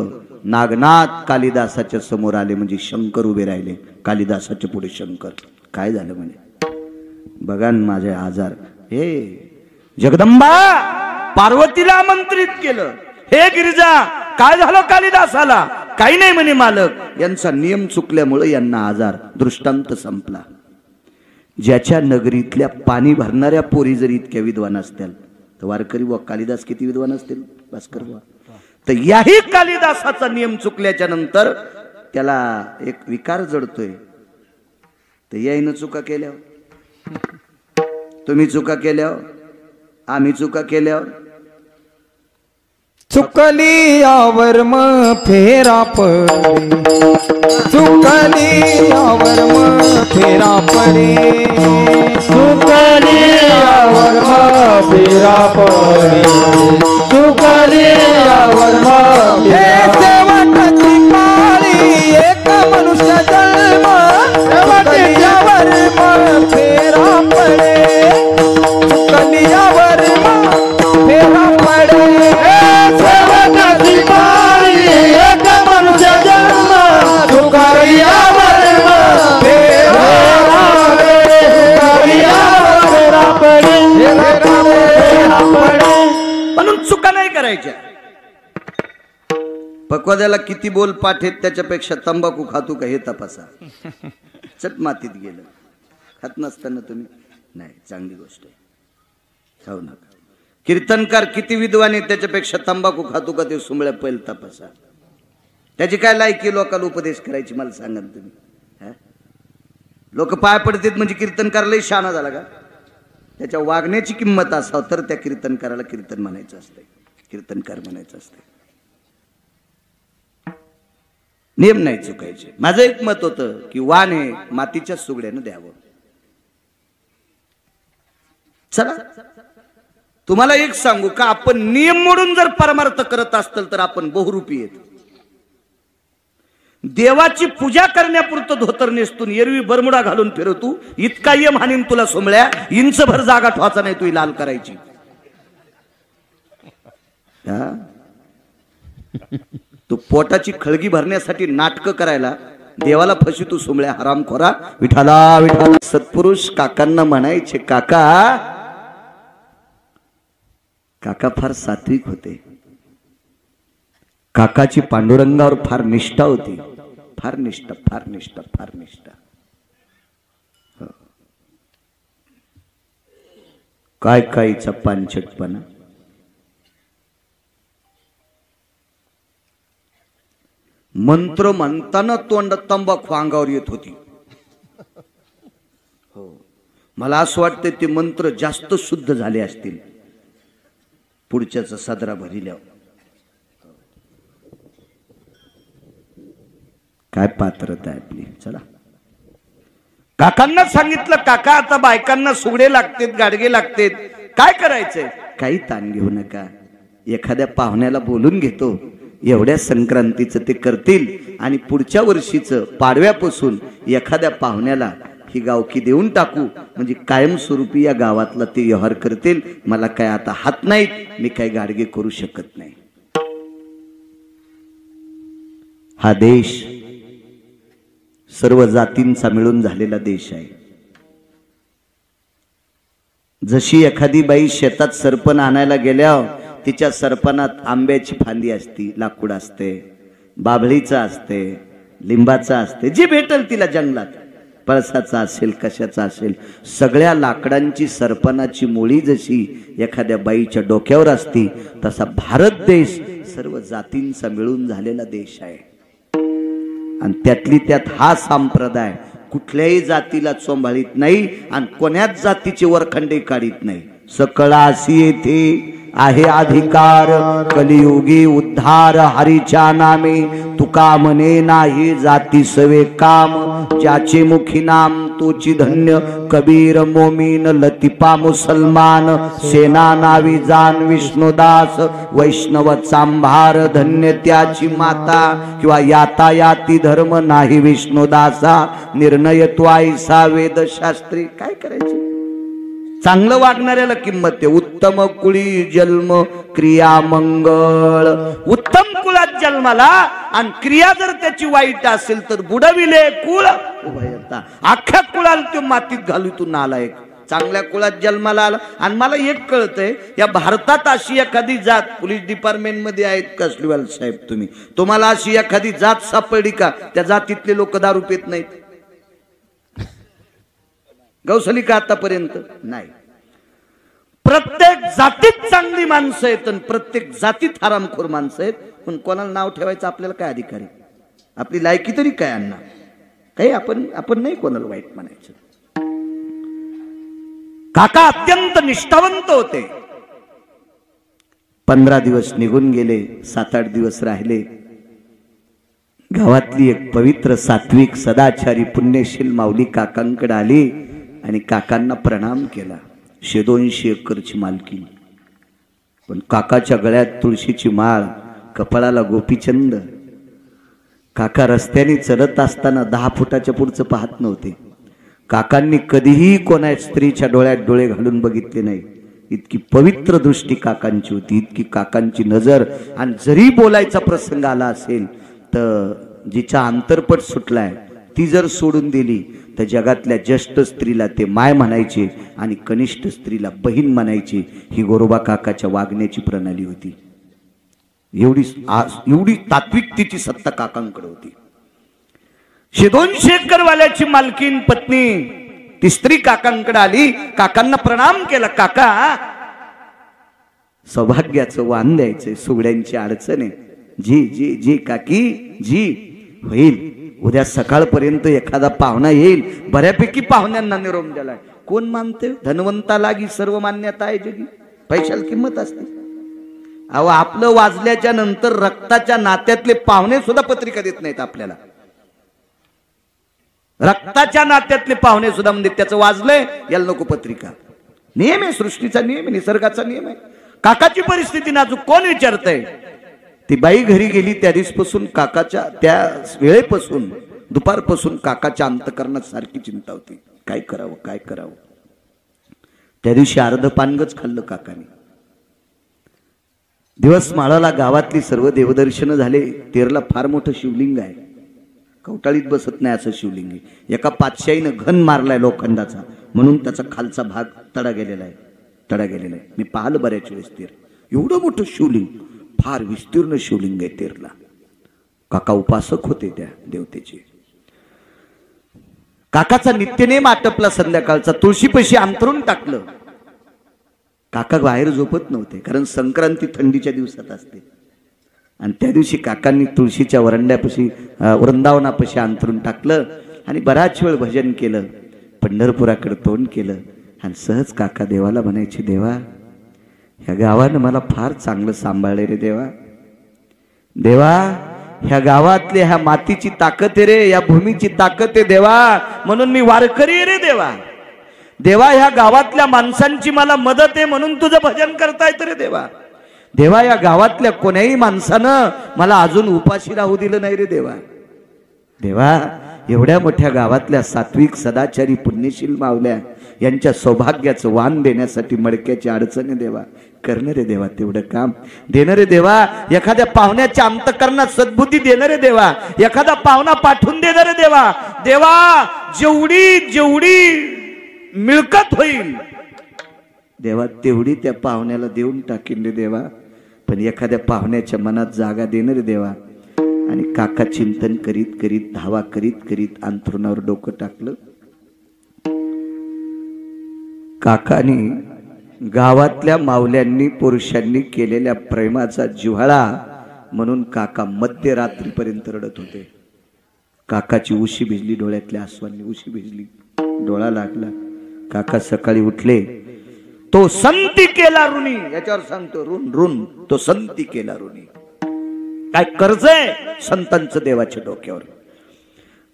नागनाथ कालिदासाच्या समोर आले. म्हणजे शंकर उभे राहिले कालिदासाच्या पुढे. शंकर काय झालं म्हणे, बघा माझे आजार. हे जगदंबा पार्वतीला आमंत्रित केलं, हे गिरिजा काय झालं कालिदासाला? काही नाही म्हणे मालक, यांचा नियम चुकल्यामुळे यांना आजार. दृष्टांत संपला. ज्याच्या नगरीतल्या पाणी भरणाऱ्या पोरी जर इतक्या विद्वान असतील तर वारकरी व कालिदास किती विद्वान असतील भास्कर वा. तर याही कालिदासाचा नियम चुकल्याच्या नंतर त्याला एक विकार जडतोय. तर याईनं चुका केल्यावर, तुम्ही चुका केल्यावर, आम्ही चुका केल्यावर, चुकली यावर मग फेरा पडे, चुकली यावर मग फेरा पडे, चुकली यावर मग फेरा पडे, चुकली यावर मग शेवटची काळी एक मनुष्य जन्म, चुकली यावर मग फेरा पडे, चुकली यावर मग फेरा पडे. म्हणून चुका नाही करायच्या. पक्वाद्याला किती बोल पाठ आहेत त्याच्यापेक्षा तंबाखू खातो का हे तपासा. चट मातीत गेलं. खात नसताना तुम्ही नाही, चांगली गोष्ट आहे, खाऊ नका. कीर्तनकार किती विद्वान आहेत त्याच्यापेक्षा तंबाखू खातो का ते सुंबळ्या पैल तपासा. त्याची काय लायकी लोकांना उपदेश करायची मला सांगा तुम्ही. लोक पाय पडतात म्हणजे कीर्तनकार लय शहाणा झाला का? त्याच्या वागण्याची किंमत असावं तर त्या कीर्तनकाराला कीर्तन म्हणायचं असतंय, कीर्तनकार म्हणायचं असतंय. नियम नाही चुकायचे. माझं एक मत होतं की वाण हे मातीच्या सुगड्यानं द्यावं. चला तुम्हाला एक सांगू का, आपण नियम मोडून जर परमार्थ करत असतील तर आपण बहुरूपी येत. देवाची पूजा करण्यापुरतं धोतर नेसतून एरवी बरमुडा घालून फिरतू, इतका यम हानीन तुला सोमळ्या, इंचभर जागा ठवाचा नाही तू लाल करायची. तू पोटाची खळगी भरण्यासाठी नाटकं करायला देवाला फशी तू सोमळ्या हरामखोरा. विठाला विठाला. सत्पुरुष काकांना म्हणायचे, काका काका फार सात्विक होते. काकाची पांडुरंगावर फार निष्ठा होती. फार निष्ठा, फार निष्ठा, फार निष्ठा. काय कायचा पानचटपणा. मंत्र म्हणताना तोंड तंबाखू अंगावर येत होती. हो, मला असं वाटतं ते मंत्र जास्त शुद्ध झाले असतील पुढच्याचा सदरा भरिल्यावर. काय पात्रता आहे आपली. चला काकांना सांगितलं, काका आता बायकांना सुगडे लागतेत, गाडगे लागतेत, काय करायचंय? काही ताण घेऊ नका, एखाद्या पाहुण्याला बोलून घेतो, एवढ्या संक्रांतीचं ते करतील आणि पुढच्या वर्षीचं पाडव्यापासून एखाद्या पाहुण्याला ही गावकी देऊन टाकू, म्हणजे कायमस्वरूपी या गावातला ते व्यवहार करतील. मला काय आता हात नाहीत, मी काय गाडगे करू शकत नाही. हा देश सर्व जातींचा मिळून झालेला देश आहे. जशी एखादी बाई शेतात सरपण आणायला गेल्यावर तिच्या सरपणात आंब्याची फांदी असती, लाकूड असते, बाभळीचं असते, लिंबाचं असते, जे भेटल तिला जंगलात, पळसाचा असेल, कशाचा असेल, सगळ्या लाकडांची सरपणाची मुळी जशी एखाद्या बाईच्या डोक्यावर असती, तसा भारत देश सर्व जातींचा मिळून झालेला देश आहे. आणि त्यातली त्यात हा संप्रदाय कुठल्याही जातीला चोंभाळीत नाही आणि कोण्याच जातीचे वरखंडे काढीत नाही. सकळासी येथे आहे अधिकार, कलियुगी उद्धार हरीच्या नामे. तू कामने नाही जाती सवे काम, ज्याचे मुखी नाम तोची धन्य, कबीर मोमीन लतिपा मुसलमान, सेना नावी जान विष्णुदास, वैष्णव चांभार धन्य त्याची माता, किंवा यातायाती धर्म नाही विष्णुदासा, निर्णय तो ऐसा वेदशास्त्री. काय करायचं? चांगलं वागणाऱ्याला किंमत आहे. उत्तम कुळी जन्म क्रिया मंगळ. उत्तम कुळात जन्माला आणि क्रिया जर त्याची वाईट असेल तर बुडविले कुळ उभयता. अख्ख्या कुळाला तो मातीत घालून नालायक. चांगल्या कुळात जन्माला आला. आणि मला एक कळतंय, या भारतात अशी एखादी जात, पोलीस डिपार्टमेंट मध्ये आहेत कसलीवाल साहेब तुम्ही, तुम्हाला अशी एखादी जात सापडली का त्या जातीतले लोक दारू पित नाहीत? गौसली का आतापर्यंत नाही. प्रत्येक जातीत चांगली माणसं आहेत आणि प्रत्येक जातीत हरामखोर माणसं आहेत. पण कोणाला नाव ठेवायचं आपल्याला काय अधिकार आहे? आपली लायकी तरी काय अण्णा? काही आपण नाही कोणाला वाईट म्हणायचं. काका अत्यंत निष्ठावंत होते. 15 दिवस निघून गेले, 7-8 दिवस राहिले. गावातली एक पवित्र सात्विक सदाचारी पुण्यशील माऊली काकांकडे आली आणि काकांना प्रणाम केला. 100-200 एकरची मालकी. पण काकाच्या गळ्यात तुळशीची माळ, कपाळाला गोपीचंद. काका रस्त्याने चलत असताना 10 फुटाच्या पुढचं पाहत नव्हते. काकांनी कधीही कोणा स्त्रीच्या डोळ्यात डोळे घालून बघितले नाही. इतकी पवित्र दृष्टी काकांची होती, इतकी काकांची नजर. आणि जरी बोलायचा प्रसंग आला असेल तर जिचा अंतरपट सुटलाय ती जर सोडून दिली तर जगातल्या ज्येष्ठ स्त्रीला ते माय म्हणायचे आणि कनिष्ठ स्त्रीला बहीण म्हणायचे. ही गोरोबा काकाच्या वागण्याची प्रणाली होती. एवढी तात्विकतेची सत्ता काकांकडे होती. 100-200 एकरवाल्याची मालकीन पत्नी ती स्त्री काकांकडे आली, काकांना प्रणाम केला. काका, सौभाग्याचं वाण द्यायचंय, सुगड्यांची अडचण आहे. जी जी जी काकी जी, होईल. उद्या सकाळपर्यंत एखादा पाहुणा येईल. बऱ्यापैकी पाहुण्यांना निरोप दिलाय. कोण मानते? धनवंता लागी सर्व मान्यता आहे जगी. पैशाला किंमत असते. अहो, आपलं वाजल्याच्या नंतर रक्ताच्या नात्यातले पाहुणे सुद्धा पत्रिका देत नाहीत आपल्याला. रक्ताच्या नात्यातले पाहुणे सुद्धा म्हणजे त्याचं वाजलंय याला नको पत्रिका. नियम आहे, सृष्टीचा नियम आहे, निसर्गाचा नियम आहे. काकाची परिस्थिती नाजूक. कोण विचारतंय? ती बाई घरी गेली त्या दिवसपासून काकाच्या, त्या वेळेपासून दुपारपासून काकाच्या अंतकरणात सारखी चिंता होती. काय करावं, काय करावं. त्या दिवशी अर्ध पानगच खाल्लं काकाने. दिवस माळाला गावातली सर्व देवदर्शन झाले. तेरला फार मोठं शिवलिंग आहे. कवटाळीत बसत नाही असं शिवलिंग आहे. एका पातशाहीनं घन मारलाय लोखंडाचा, म्हणून त्याचा खालचा भाग तडा गेलेला आहे. मी पाहिलं बऱ्याच वेळेस तेर. एवढं मोठं शिवलिंग, फार विस्तीर्ण शिवलिंग आहे तेरला. काका उपासक होते त्या देवतेचे. काकाचा नित्यनेम आटपला संध्याकाळचा. तुळशीपाशी अंतरून टाकलं. काका बाहेर झोपत नव्हते, कारण संक्रांती थंडीच्या दिवसात असते. आणि त्या दिवशी काकांनी तुळशीच्या वरंड्यापाशी, वृंदावनापाशी अंतरून टाकलं आणि बराच वेळ भजन केलं. पंढरपुराकडे तोंड केलं आणि सहज काका देवाला म्हणायचे, देवा, ह्या गावानं मला फार चांगलं सांभाळले रे देवा. देवा, ह्या गावातले ह्या मातीची ताकद आहे रे, या भूमीची ताकद आहे देवा, म्हणून मी वारकरी आहे रे देवा. देवा, ह्या गावातल्या माणसांची मला मदत आहे म्हणून तुझं भजन करता येतं रे देवा. देवा, या गावातल्या कोण्याही माणसानं मला अजून उपाशी राहू दिलं नाही रे देवा. देवा, एवढ्या मोठ्या गावातल्या सात्विक सदाचारी पुण्यशील मावल्या यांच्या सौभाग्याचं वाण देण्यासाठी मडक्याची अडचणी देवा. करणं रे देवा तेवढं काम. देणं रे देवा. एखाद्या पाहुण्याच्या अंतकरणात सद्बुद्धी देणं रे देवा. एखादा पाहुणा पाठवून देणं रे देवा. देवा, जेवढी मिळकत होईल देवा तेवढी त्या पाहुण्याला देऊन टाकीन रे देवा. पण एखाद्या पाहुण्याच्या मनात जागा देणं रे देवा. आणि काका चिंतन करीत करीत, धावा करीत करीत अंथरुणावर डोकं टाकलं. काकानी गावातल्या मावल्यांनी पुरुषांनी केलेल्या प्रेमाचा जिव्हाळा म्हणून काका मध्यरात्रीपर्यंत रडत होते. काकाची उशी भिजली, डोळ्यातल्या आसवांनी उशी भिजली, डोळा लागला. काका सकाळी उठले. तो संती केला ऋणी, याच्यावर सांगतो ऋण ऋण, तो संती केला ऋणी. काय कर्ज आहे संतांचं देवाच्या डोक्यावर.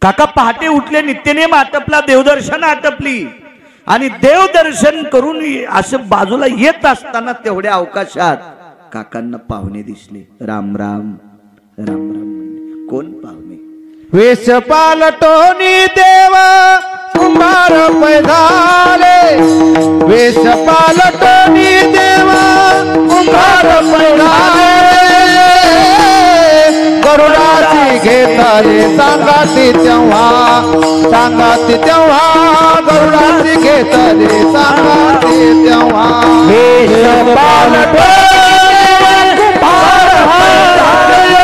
काका पहाटे उठले, नित्यनेम आटपला, देवदर्शन आटपली आणि देवदर्शन करून असं बाजूला येत असताना तेवढ्या अवकाशात काकांना पाहुणे दिसले. राम राम राम राम म्हणले. कोण पाहुणे? वेश पालटोनी देव कुंभार पैधाले, वेश पालटोनी देव कुंभार पैधाले, गरुडाची घेतले सांगाती तेव्हा, सांगाती तेव्हा, गरुडाची घेतले सांगाती तेव्हा. वेश पालटोनी कुंभार पैधाले,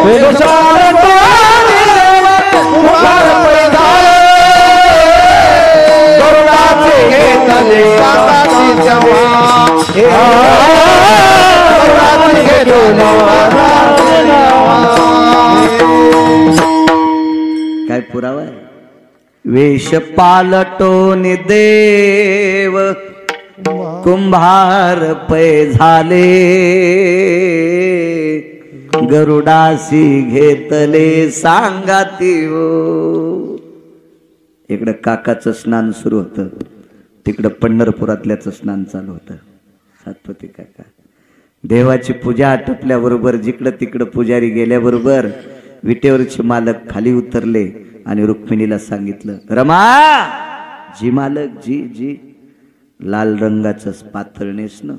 वेश पालटोनी कुंभार पैधाले, गरुडाची घेतले सांगाती तेव्हा, गरुडाची घेतले. काय पुरावा आहे? वेश पालटोन देव कुंभार पै झाले, गरुडासी घेतले सांगाती हो. इकडं काकाचं स्नान सुरू होतं, तिकडं पंढरपुरातल्याचं स्नान चालू होतं. सातपती काका देवाची पूजा आटपल्याबरोबर जिकडं तिकडं पुजारी गेल्याबरोबर विटेवरचे मालक खाली उतरले आणि रुक्मिणीला सांगितलं, रमा जी मालक जी जी लाल रंगाचं पातळ नेसणं,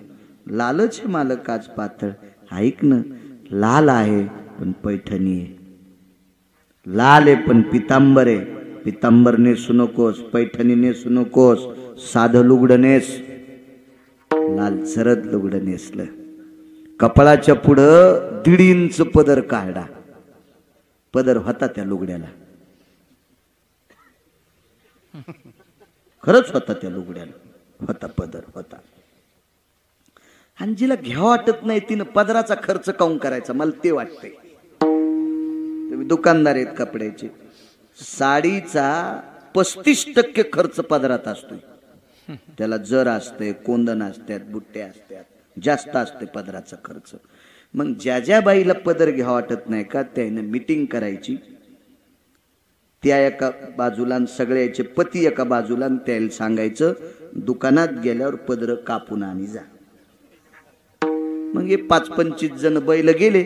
लालच मालक आज पातळ. ऐक न, लाल आहे पण पैठणी आहे, लाल आहे पण पितांबर आहे. पितांबर नेसू नकोस, पैठणी नेसू नकोस, साधं लुगडं नेस. लाल चरद लुगडं नेसलं. कपाळाच्या पुढं 1.5 इंच पदर काढा. पदर होता त्या लुगड्याला, खरंच होता त्या लुगड्याला, होता पदर होता. आणि जिला घ्यावं वाटत नाही तिनं पदराचा खर्च काऊन करायचा, मला ते वाटतंय. तुम्ही दुकानदार आहेत कपड्याचे, साडीचा 35% खर्च पदरात असतोय. त्याला जर असते, कोंदण असतात, बुट्टे असतात, जास्त असते पदराचा खर्च. मग ज्या ज्या बाईला पदर घ्यावं वाटत नाही का त्याने मीटिंग करायची, त्या एका बाजूला सगळ्याचे पती एका बाजूला, त्याला सांगायचं दुकानात गेल्यावर पदर कापून आणि जा. मग हे 25 जण बैल गेले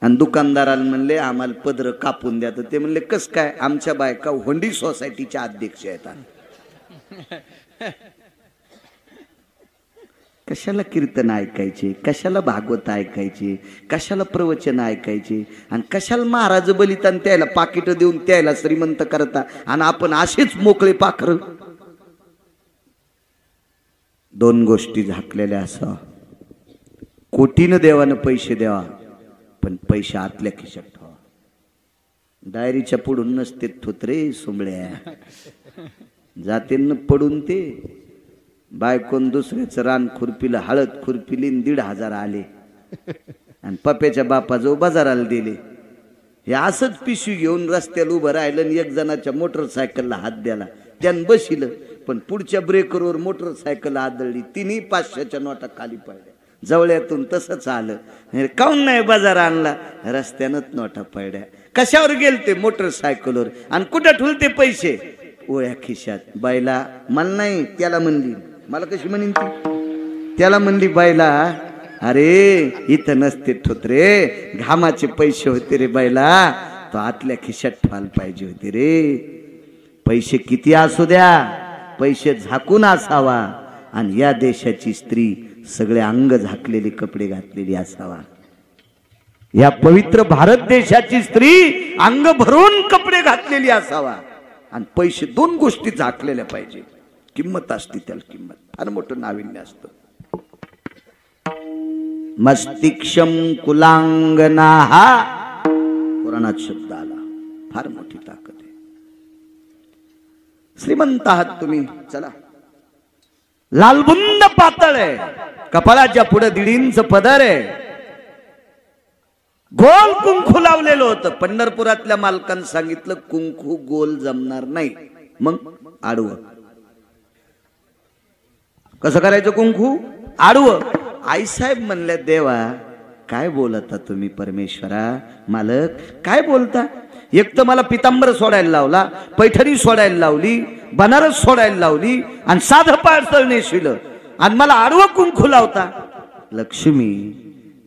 आणि दुकानदाराला म्हणले आम्हाला पदर कापून द्या. तर ते म्हणले कस काय? आमच्या बायका होंडी सोसायटीच्या अध्यक्ष आहेत. कशाला कीर्तन ऐकायचे, कशाला भागवत ऐकायचे, कशाला प्रवचन ऐकायचे, आणि कशाला महाराज बलिदान त्याला पाकिट देऊन त्याला श्रीमंत करता आणि आपण असेच मोकळे पाखर. 2 गोष्टी झाकलेल्या असा. कोटीनं देवानं पैसे द्यावा पण पैसे आतल्या खिशात ठेवा. डायरीच्या पुढून नसते थोतरे सुंबळ्या, जाते न पडून. ते बायकोन दुसऱ्याचं रान खुरपिलं, हळद खुरपिली, 1,500 आले आणि पप्याच्या बापाजवळ बाजाराला दिले. हे असंच पिशवी घेऊन रस्त्याला उभं राहिलं आणि एक जणाच्या मोटरसायकलला हात द्याला, त्यानं बसिलं पण पुढच्या ब्रेकरवर मोटरसायकल आदळली, 3 500च्या नोटा खाली पडल्या. जवळ्यातून तसंच आलं, काऊन नाही बाजार आणला, रस्त्यानंच नोटा पडल्या. कशावर गेलते? मोटरसायकलवर. आणि कुठं ठुलते पैसे? ओळ्या खिशात. बायला मला नाही, त्याला म्हणली. मला कशी म्हणीन ती? त्याला म्हणली बायला, अरे इथं नसते ठोतरे, घामाचे पैसे होते रे बायला, तो आतल्या खिशात ठेवायला पाहिजे होते रे. पैसे किती असू द्या, पैसे झाकून असावा. आणि या देशाची स्त्री सगळे अंग झाकलेले कपडे घातलेली असावा. या पवित्र भारत देशाची स्त्री अंग भरून कपडे घातलेली असावा आणि पैसे 2 गोष्टी झाकलेल्या पाहिजे. किंमत असते त्याला, किंमत फार मोठं नाविन्य असतं. मस्तिष्कम कुलांगना हा पुराणात शब्द आला, फार मोठी ताकद आहे. श्रीमंत आहात तुम्ही, चला. लालबुंद पातळ आहे, कपाळाच्या पुढे 1.5 इंच पदर आहे, गोल कुंकू लावलेलं होतं. पंढरपुरातल्या मालकांनी सांगितलं कुंकू गोल जमणार नाही, मग आडवं. कसं करायचं कुंकू? आडवं. आईसाहेब म्हणल्या देवा काय बोलता तुम्ही परमेश्वरा मालक काय बोलता एक तर मला पितांबर सोडायला लावला पैठणी सोडायला लावली बनारस सोडायला लावली आणि साधं पाळसळ नेशिलं आणि मला आडवं कुंकू लावता लक्ष्मी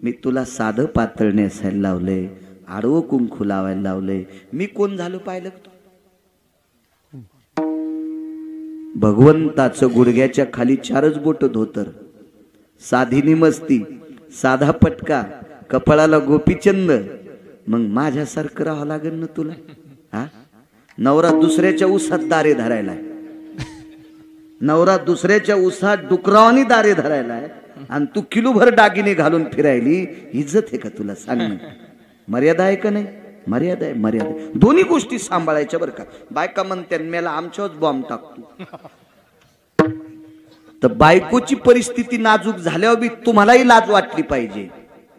मी तुला साधं पातळ नेसायला लावले आडवं कुंकू लावायला लावले मी कोण झालो पाहिलं भगवंताचं गुडघ्याच्या खाली 4च बोट धोतर साधी मस्ती साधा पटका कपाळाला गोपीचंद मग माझ्यासारखं राहावं लागेल ना तुला हा नवरा दुसऱ्याच्या उसात दारे धरायला नवरा दुसऱ्याच्या उसात डुकरावानी दारे धरायला आणि तू किलोभर दागिने घालून फिरायली इज्जत आहे का तुला सांग ना मर्यादा आहे का नाही मर्यादा आहे मर्यादा दोन्ही गोष्टी सांभाळायच्या बरं का बायका म्हणते मेला आमच्यावर बॉम्ब टाकतो तर बायकोची परिस्थिती नाजूक झाल्यावर बी तुम्हालाही लाज वाटली पाहिजे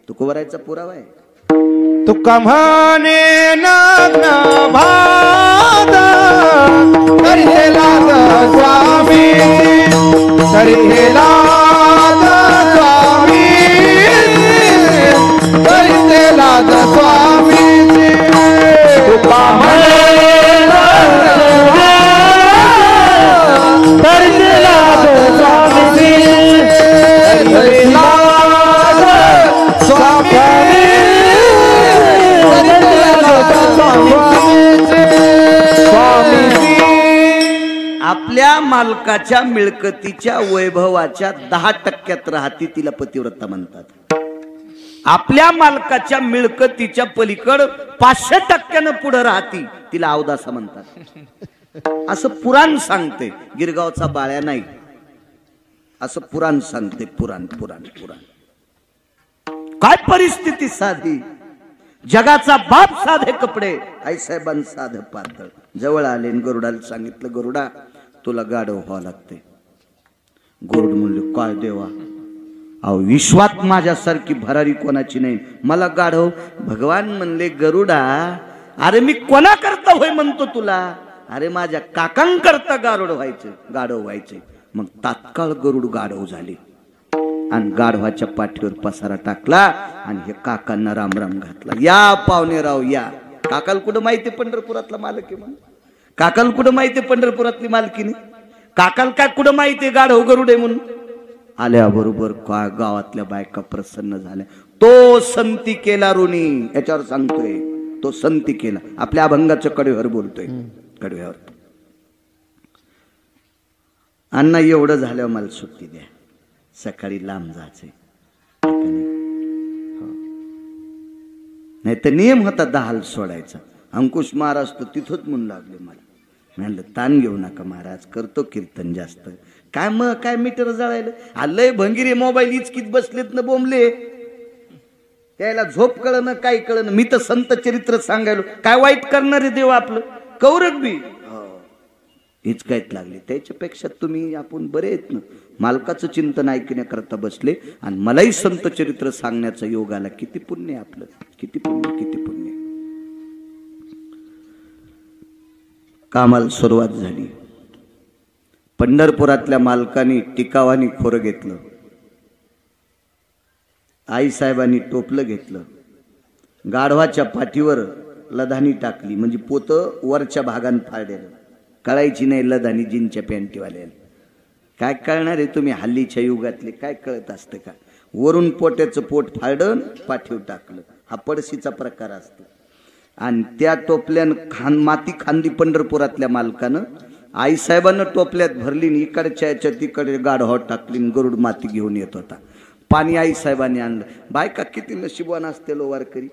तुकोबरायचा पुरावा आहे तुका म्हणे नाग भाद करी लाज स्वामी करी लाज स्वामी करी लाज स्वामी तुका म्हणे करी लाज स्वामी करी लाज स्वामी आपल्या मालकाच्या मिळकतीच्या वैभवाच्या 10% राहती तिला पतिव्रता म्हणतात आपल्या मालकाच्या मिळकतीच्या पलीकड 500% पुढे राहती तिला अवदासा म्हणतात असं पुराण सांगते गिरगावचा बाळ्या नाही असं पुराण सांगते पुराण पुराण पुराण काय परिस्थिती साधी जगाचा बाप साधे कपडे आईसाहेबांनी साधं पातळ जवळ आले गरुडाला सांगितलं गरुडा तुला गाढव व्हावं लागते गरुड म्हणले काय देवा अहो विश्वात माझ्यासारखी भरारी कोणाची नाही मला गाढव भगवान म्हणले गरुडा अरे मी कोणा करता होय म्हणतो तुला अरे माझ्या काकांकरता गाढव व्हायचे मग तात्काळ गरुड गाढव झाले आणि गाढवाच्या पाठीवर पसारा टाकला आणि हे काकांना राम राम घातला या पाहुणेराव या काकाला कुठं माहिती पंढरपुरातला मालक आहे म्हणून काकाला कुठं माहिती पंढरपुरातली मालकीने काकाला काय कुठं माहिती गाढव गरुड आहे म्हणून आल्याबरोबर गावातल्या बायका प्रसन्न झाल्या तो संती केला ऋणी याच्यावर सांगतोय तो संती केला आपल्या अभंगाच्या कडेवर बोलतोय कडेवर अण्णा एवढं झाल्यावर मला सुट्टी द्या सकाळी लांब जायचंय नाही तर नियम होता 10 सोडायचा अंकुश महाराज तर तिथंच म्हणून लागले मला म्हणलं ताण घेऊ नका महाराज करतो कीर्तन जास्त काय मग काय मीटर जळायला आलंय भंगिरे मोबाईल इचकीत बसलेत ना बोंबले त्याला झोप कळणं काय कळणं मी तर संत चरित्र सांगायलो काय वाईट करणार आहे देव आपलं कौरक बी हिचकायत लागले त्याच्यापेक्षा तुम्ही आपण बरे आहेत ना मालकाचं चिंतन ऐकण्याकरता बसले आणि मलाही संत चरित्र सांगण्याचा योग आला किती पुण्य आपलं किती पुण्य किती पुण्य कामाला सुरुवात झाली पंढरपुरातल्या मालकाने टिकावानी खोरं घेतलं आईसाहेबांनी टोपलं घेतलं गाढवाच्या पाठीवर लधानी टाकली म्हणजे पोतं वरच्या भागान फाडलेलं कळायची नाही लधानी जीनच्या पॅन्टीवाल्याला काय कळणार आहे तुम्ही हल्लीच्या युगातले काय कळत असतं का वरून पोट्याचं पोट फाडून पाठीवर टाकलं हा पडशीचा प्रकार असतो आणि त्या टोपल्यान माती खांदी पंढरपुरातल्या मालकानं आईसाहेबांना टोपल्यात भरली इकडच्या याच्या तिकडे गाढवा टाकली गरुड माती घेऊन येत होता पाणी आईसाहेबांनी आणलं बायका किती नशिबवान असते लो वारकरी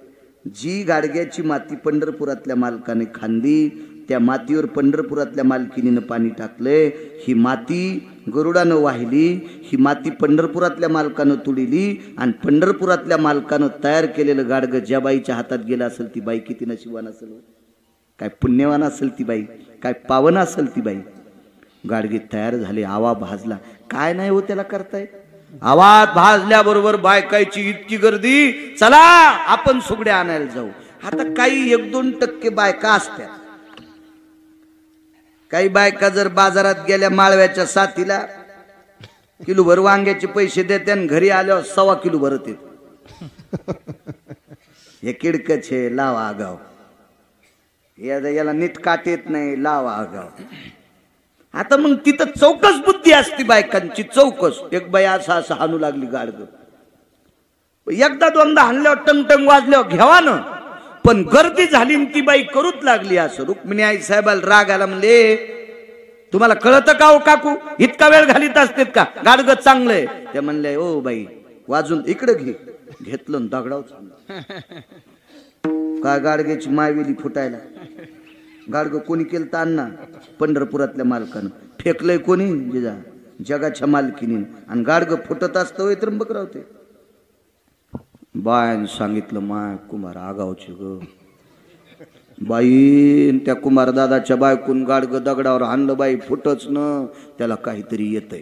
जी गाडग्याची माती पंढरपुरातल्या मालकाने खांदी त्या मातीवर पंढरपुरातल्या मालकिनीनं पाणी टाकलंय ही माती गरुडानं वाहिली ही माती पंढरपुरातल्या मालकानं तुडिली आणि पंढरपुरातल्या मालकानं तयार केलेलं गाडगं ज्या बाईच्या हातात गेलं असेल ती बाई किती नशिबवान असेल काय पुण्यवान असेल ती बाई काय पावन असेल ती बाई गाडगे तयार झाले आवा भाजला काय नाही हो त्याला करतायत आवाज भाजल्याबरोबर बायकायची इतकी गर्दी चला आपण सुगड्या आणायला जाऊ आता काही 1-2% बायका असतात काही बायका जर बाजारात गेल्या माळव्याच्या साथीला किलोभर वांग्याचे पैसे देते आणि घरी आल्यावर 1.25 किलो भरत येत. हे किडकच आहे, लावा आगाव. याला नीट काट येत नाही, लावा आगाव. आता मग तिथं चौकस बुद्धी असती बायकांची, चौकस. एक बाई असं हाणू लागली गाडग. एकदा दोनदा हाणल्यावर टंगटंग वाजल्यावर घ्यावा ना, पण गर्दी झाली ती बाई करूच लागली असं. रुक्मिणी आई साहेबाला राग आला, म्हणले तुम्हाला कळतं का हो काकू, इतका वेळ घालीत असतेत का, गाडग चांगलंय. ते म्हणले ओ बाई वाजून इकडे घे. घेतलं दगडाव काय गाडग्याची मायवेली फुटायला. गाडग कोणी केलं तर अण्णा पंढरपुरातल्या मालकानं. फेकलंय कोणी, जिजा जगाच्या मालकीने. आणि गाडग फुटत असतं त्र्यंबक रावते. बायाने सांगितलं माय कुमार आगावचे ग बाई. त्या कुमार दादाच्या बायकून गाडग दगडावर आणलं बाई, फुटच न, त्याला काहीतरी येतंय.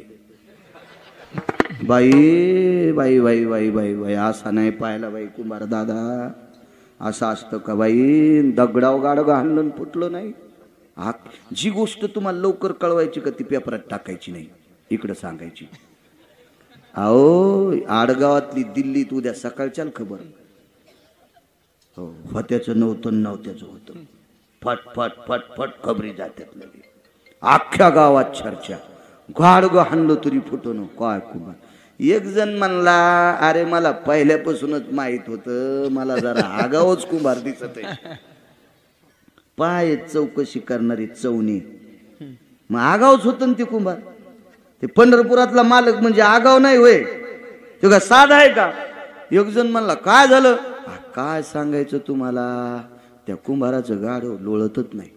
बाई बाई बाई बाई बाई बाई असा नाही पाहिला बाई कुमार दादा. असं असतं का बाई, दगडाव गाडग आणलं फुटलं नाही. जी गोष्ट तुम्हाला लवकर कळवायची का ती पेपरात टाकायची नाही, इकडं सांगायची. अहो आडगावातली दिल्लीत उद्या सकाळच्या खबर. हो होत्याचं नव्हतं, नव्हत्याचं होतं. फट फट फट फट खबरी जातात लगे. अख्ख्या गावात चर्चा. गाडग हाणलं तरी फुटणं काय कुमार. एक जण म्हणला अरे मला पहिल्यापासूनच माहित होतं, मला जरा आगावच कुंभार दिसत आहे. पाय चौकशी करणारी चवणी. मग आगावच होतं ते कुंभार. ते पंढरपुरातला मालक म्हणजे आगाव नाही होय, तो का साधा आहे का. एक जण म्हणला काय झालं, काय सांगायचं तुम्हाला, त्या कुंभाराचं गाढव लोळतच नाही.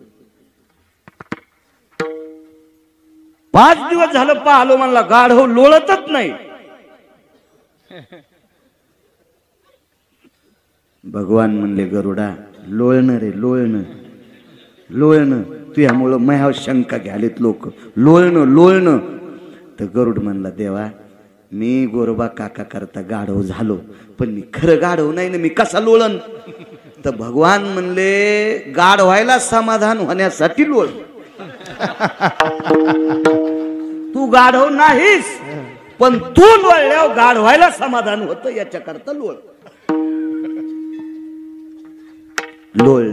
5 दिवस झालं पाहलो, म्हणला गाढव लोळतच नाही. भगवान म्हणले गरुडा लोळणं रे, लोळणं लोळणं, तुझ्यामुळं मह्यावर शंका घ्यालेत लोक, लोळणं लोळणं. तर गरुड म्हणला देवा मी गोरोबा काका करता गाढव झालो, पण मी खरं गाढव नाही ना, मी कसा लोळन. तर भगवान म्हणले गाढ व्हायला समाधान होण्यासाठी लोळ. तू गाढव नाहीस, पण तू लोळल्यावर गाढ व्हायला समाधान होतं, याच्याकरता लोळ. लोळ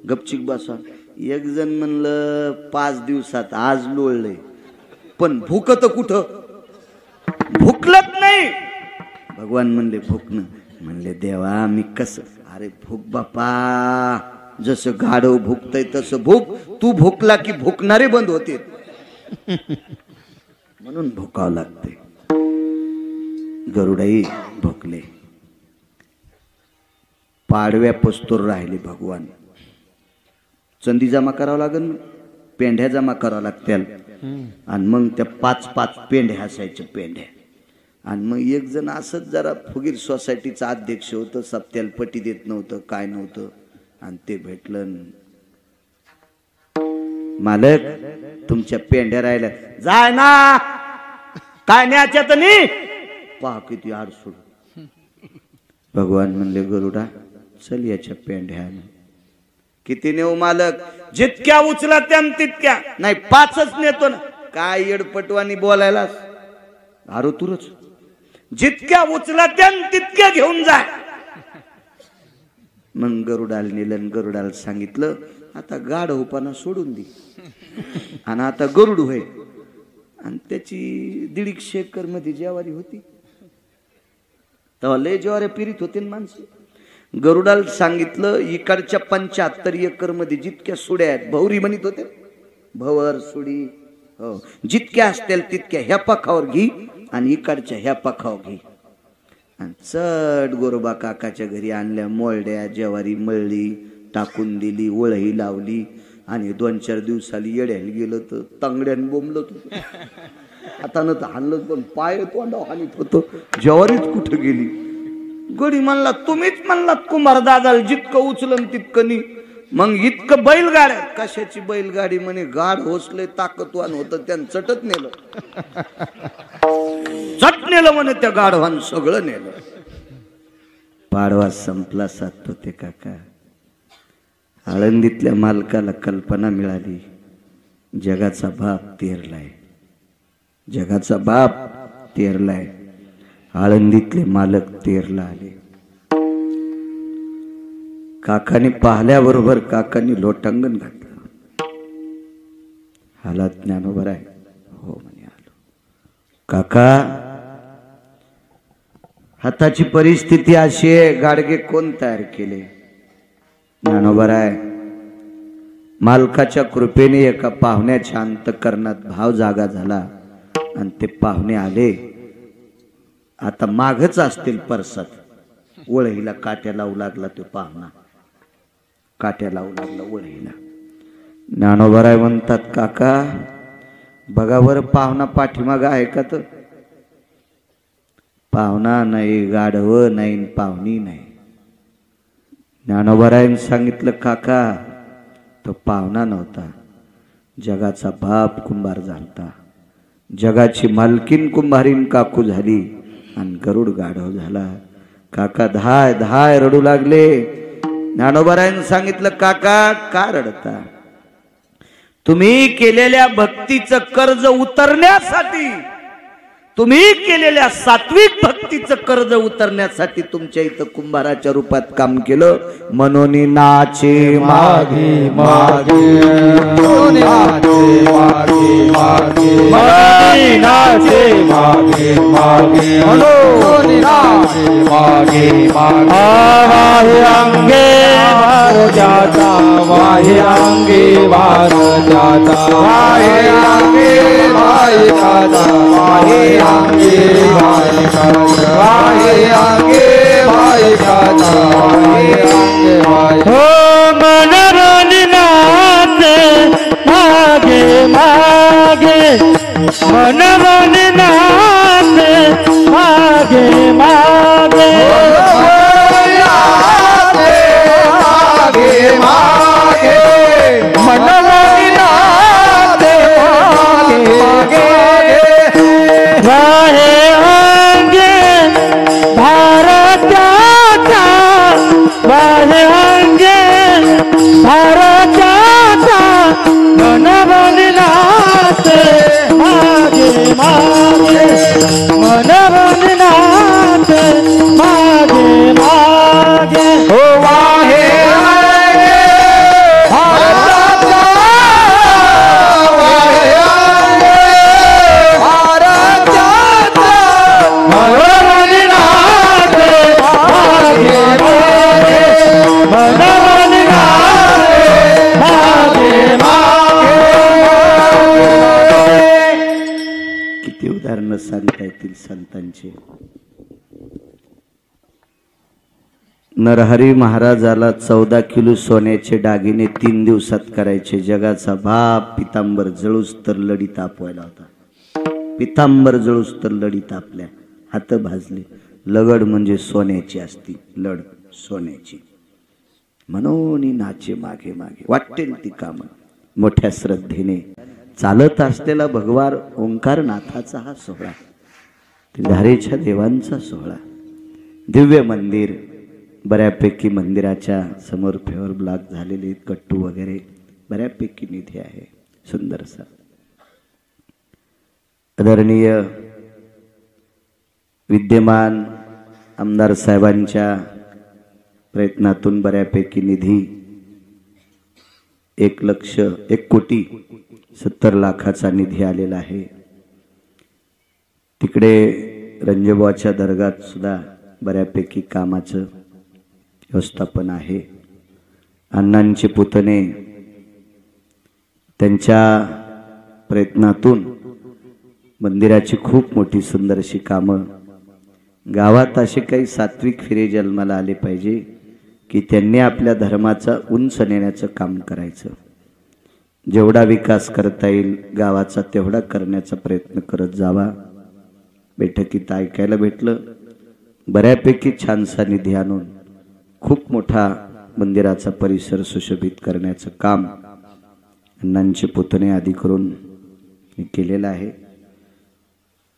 गपचिक बसा. एक जण म्हणलं 5 दिवसात आज लोळले, पण भुकत कुठं, भुकलत नाही. भगवान म्हणले भुकणं. म्हणले देवा मी कसं. अरे भूक बापा, जसं गाढव भुकतय तसं भूक. तू भुकला की भुकणारे बंद होते, म्हणून भुकावं लागते. गरुडाई भुकले. पाडव्या पस्तूर राहिले भगवान. चंदी जमा करावं लागेल, पेंढ्या जमा करावं लागतील. आणि मग त्या 5-5 पेंढ्या असायच्या पेंढ्या. आणि मग एक जण असंच जरा फुगीर सोसायटीचा अध्यक्ष होतं, सप्त्याला पटी देत नव्हतं, काय नव्हतं. आणि ते भेटलं, मालक तुमच्या पेंढ्या राहिल्या. जाय ना, काय न्याच्यात नाही, पहा किती आडसूड. भगवान म्हणले गरुडा चल याच्या पेंढ्या. किती नेऊ मालक, जितक्या उचला त्या तितक्या. नाही 5च नेतो ना. काय येडपटवानी बोलायला, अरे तुरच जितक्या उचला त्या तितक्या घेऊन जाय. मग गरुडाला नेलं. गरुडाला सांगितलं आता गाढवपणा सोडून दे, आणि आता गरुड होय. आणि त्याची 150 एकर मध्ये ज्वारी होती, तेव्हा लय ज्वारी पिरीत होते माणसं. गरुडाला सांगितलं इकडच्या 75 एकर मध्ये जितक्या सुड्या आहेत, भवरी म्हणत होते, भवर सुडी, हो जितक्या असतील तितक्या ह्या पाखावर घे आणि इकडच्या ह्या पाखावर घे. आणि चढ गोरोबा काकाच्या घरी आणल्या मोळड्या, ज्वारी मळली, टाकून दिली, वळही लावली. आणि 2-4 दिवसाली येड्याला गेलं तर तांगड्यान बोंबलत होतं. हातानं तर हाणलं, पण पाय तोंडावर हानीत होतं. ज्वारीच कुठं गेली. गडी म्हणला तुम्हीच म्हणलात कुमार दादाला जितकं उचलन तितकं नी. मग इतकं बैलगाड्या, कशाची बैलगाडी म्हणे, गाड होसले ताकदवान होतं, त्यानं चटत नेलं, चट नेलं म्हणे त्या गाढवान, सगळं नेलं. पाडवा संपला सातपुते काका. आळंदीतल्या मालकाला कल्पना मिळाली, जगाचा बाप तेरलाय. जगाचा बाप तेरलाय. आळंदीतले मालक तेरला आले. काकाने पाहिल्याबरोबर काकांनी लोटांगण घातलं. हालात ज्ञानोबर आहे? हो म्हणे आलो. काका हाताची परिस्थिती अशी आहे, गाडगे कोण तयार केले? ज्ञानोबर आहे. मालकाच्या कृपेने एका पाहुण्याच्या अंतःकरणात भाव जागा झाला आणि ते पाहुणे आले. आता मागच असतील परसात. वळहीला काट्या लावू लागला तो पाहुणा. काट्या लावू लागला वळहीला. ज्ञानोबराय म्हणतात, काका बघा बरं पाहुणा पाठीमाग आहे का? तर पाहुणा नाही, गाढव नाही, पाहुणी नाही. ज्ञानोबरायने सांगितलं, काका तो पाहुणा नव्हता, जगाचा बाप कुंभार झालता. जगाची मालकीन कुंभारीन काकू झाली आणि गरुड गाढव झाला. काका धाय धाय रडू लागले. ज्ञानोबरायने सांगितलं, काका का रडता? तुम्ही केलेल्या भक्तीचं कर्ज उतरण्यासाठी, तुम्ही केलेल्या सात्विक भक्तीचं कर्ज उतरण्यासाठी तुमच्या इथं कुंभाराच्या रूपात काम केलं. मनोनी नाचे मागे मागे, मनोनी नाचे मागे मागे, नाचे मागे मागे, मनोनी नाचे मागे मागे. वाहे अंगे वार जाता, वाहे अंगे वार जाता, वाहे अंगे वाहे जाता, वाहे आगे भाई खाजा, वाहे आगे भाई खाजा, वाहे आगे भाई. हो मनोनी नाचे मागे मागे, मनोनी नाचे मागे मागे, मागे मागे, मनोनी नाचे मागे मागे. वाहे अंगे भारताचा, वाहे अंगे भारताचा, मनोनी नाचे मागे मागे, मनोनी नाचे मागे मागे. हो वाहे अंगे भारताचा, वाहे अंगे भारताचा, मनोनी नाचे मागे मागे, मनोनी नाचे मागे मागे. किती उदाहरणं सांगता येतील संतांचे. नरहरी महाराजाला 14 किलो सोन्याचे दागिने 3 दिवसात करायचे. जगाचा बाप पितांबर जळूस तर लढी तापवायला होता. पितांबर जळूस तर लढी तापल्या, हात भाजले. लगड म्हणजे सोन्याची असती, लढ सोन्याची. मनोनी नाचे मागे मागे, वाटेल ती कामं. मोठ्या श्रद्धेने चालत असलेला भगवान ओंकारनाथाचा हा सोहळा, धारेच्या देवांचा सोहळा. दिव्य मंदिर, बऱ्यापैकी मंदिराच्या समोर फेवर ब्लॉक झालेले, कट्टू वगैरे बऱ्यापैकी निधी आहे, सुंदरसा. आदरणीय विद्यमान आमदार साहेबांच्या प्रयत्नातून बऱ्यापैकी निधी 1,70,00,000चा निधी आलेला आहे. तिकडे रंजबाच्या दर्गात सुद्धा बऱ्यापैकी कामाचं व्यवस्थापन आहे. अण्णांचे पुतणे त्यांच्या प्रयत्नातून मंदिराची खूप मोठी सुंदर अशी कामं. गावात असे काही सात्विक फिरे जन्माला आले पाहिजे की त्यांनी आपल्या धर्माचा उंच नेण्याचं काम करायचं. जेवढा विकास करता येईल गावाचा तेवढा करण्याचा प्रयत्न करत जावा. बैठकीत ऐकायला भेटलं, बऱ्यापैकी छानसा निधी आणून खूप मोठा मंदिराचा परिसर सुशोभित करण्याचं काम अण्णांचे पुतणे आदी करून केलेलं आहे.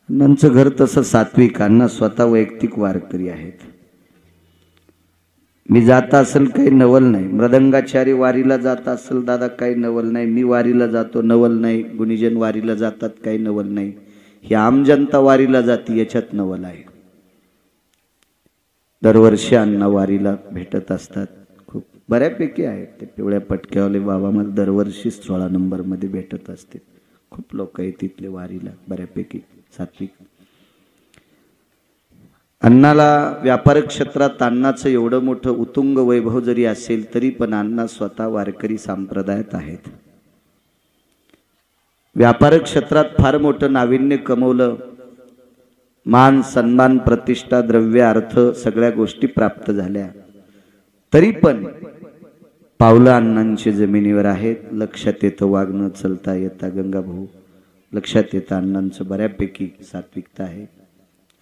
अण्णांचं घर तसं सात्विक, अण्णा स्वतः वैयक्तिक वारकरी आहेत. मी जात असेल काही नवल नाही, मृदंगाचारी वारीला जात असेल दादा काही नवल नाही, मी वारीला जातो नवल नाही, गुणीजन वारीला जातात काही नवल नाही. ही आम जनता वारीला जाती याच्यात नवल आहे. दरवर्षी अण्णा वारीला भेटत असतात. खूप बऱ्यापैकी आहेत ते पिवळ्या पटक्यावाले बाबा मला दरवर्षी 16 नंबरमध्ये भेटत असते. खूप लोक आहेत तिथले वारीला बऱ्यापैकी सात्विक. अण्णाला व्यापार क्षेत्रात अण्णाचं एवढं मोठं उत्तुंग वैभव जरी असेल तरी पण अण्णा स्वतः वारकरी संप्रदायात आहेत. व्यापार क्षेत्रात फार मोठं नाविन्य कमवलं. मान सन्मान प्रतिष्ठा द्रव्य अर्थ सगळ्या गोष्टी प्राप्त झाल्या तरी पण पावलं अण्णांची जमिनीवर आहेत. लक्षात येतं वागणं चलता येता गंगाभाऊ. लक्षात येतं अण्णांचं बऱ्यापैकी सात्विकता आहे.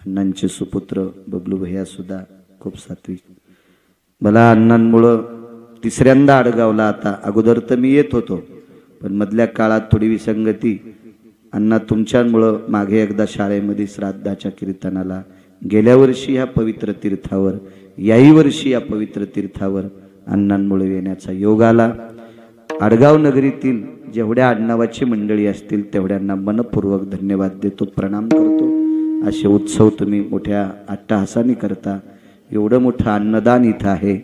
अण्णांचे सुपुत्र बबलू भैया सुद्धा खूप सात्विक. मला अण्णांमुळं तिसऱ्यांदा आडगावला आता. अगोदर तर मी येत होतो पण मधल्या काळात थोडी विसंगती. अण्णा तुमच्यामुळं मागे एकदा शाळेमध्ये श्राद्धाच्या कीर्तनाला, गेल्या वर्षी ह्या पवित्र तीर्थावर, याही वर्षी या पवित्र तीर्थावर अण्णांमुळे येण्याचा योग आला. आडगाव नगरीतील जेवढ्या आडनावाची मंडळी असतील तेवढ्यांना मनपूर्वक धन्यवाद देतो, प्रणाम करतो. असे उत्सव तुम्ही मोठ्या अट्टहासाने करता. एवढं मोठं अन्नदान इथं आहे.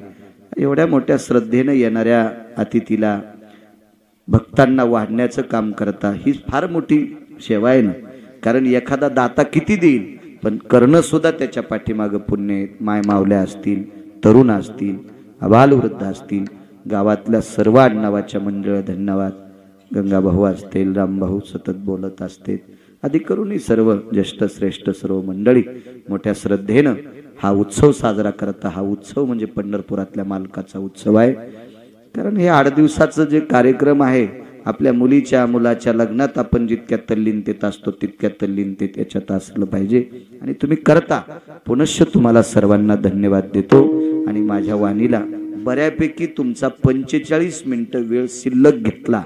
एवढ्या मोठ्या श्रद्धेनं येणाऱ्या अतिथीला भक्तांना वाढण्याचं काम करता. ही फार मोठी सेवा आहे ना. कारण एखादा दाता किती देईल पण करणं सुद्धा त्याच्या पाठीमागं पुण्य आहे. माय मावल्या असतील, तरुण असतील, अबालवृद्ध असतील, गावातल्या सर्व आडनावाच्या मंडळ धन्यवाद. गंगाभाऊ असतील, रामभाऊ सतत बोलत असतील, आधी करूनही सर्व ज्येष्ठ श्रेष्ठ सर्व मंडळी मोठ्या श्रद्धेनं हा उत्सव साजरा करता. हा उत्सव म्हणजे पंढरपुरातल्या मालकाचा उत्सव आहे. कारण हे 8 दिवसाचं जे कार्यक्रम आहे, आपल्या मुलीच्या मुलाच्या लग्नात आपण जितक्या तल्लीनतेत असतो तितक्या तल्लीनतेत याच्यात असलं पाहिजे आणि तुम्ही करता. पुनश्च तुम्हाला सर्वांना धन्यवाद देतो. आणि माझ्या वाणीला बऱ्यापैकी तुमचा 45 मिनिटं वेळ शिल्लक घेतला,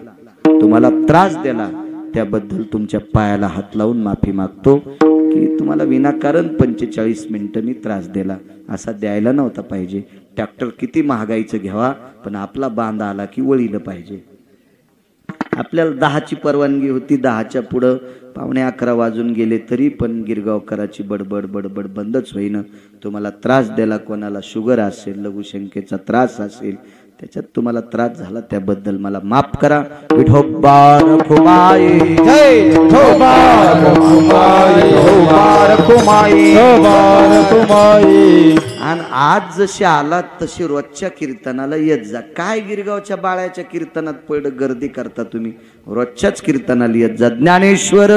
तुम्हाला त्रास दिला, त्याबद्दल तुमच्या पायाला हात लावून माफी मागतो की तुम्हाला विनाकारण 45 मिनिटांनी त्रास दिला. असा द्यायला नव्हता पाहिजे. ट्रॅक्टर किती महागाईचं घ्यावा पण आपला बांधा आला की वळीलं पाहिजे. आपल्याला 10ची परवानगी होती, 10च्या पुढं 11:15 वाजून गेले तरी पण गिरगावकराची बडबड बडबड बंदच होईना. तुम्हाला त्रास दिला, कोणाला शुगर असेल, लघुशंकेचा त्रास असेल, त्याच्यात तुम्हाला त्रास झाला त्याबद्दल मला माफ करा. विठोबा रखुमाई जय विठोबा रखुमाई, विठोबा रखुमाई, विठोबा रखुमाई. आणि आज जसे आलात तसे रोजच्या कीर्तनाला येत जा. काय गिरगावच्या बाळाच्या कीर्तनात पड गर्दी करता तुम्ही? रोजच्याच कीर्तनाला येत जा. ज्ञानेश्वर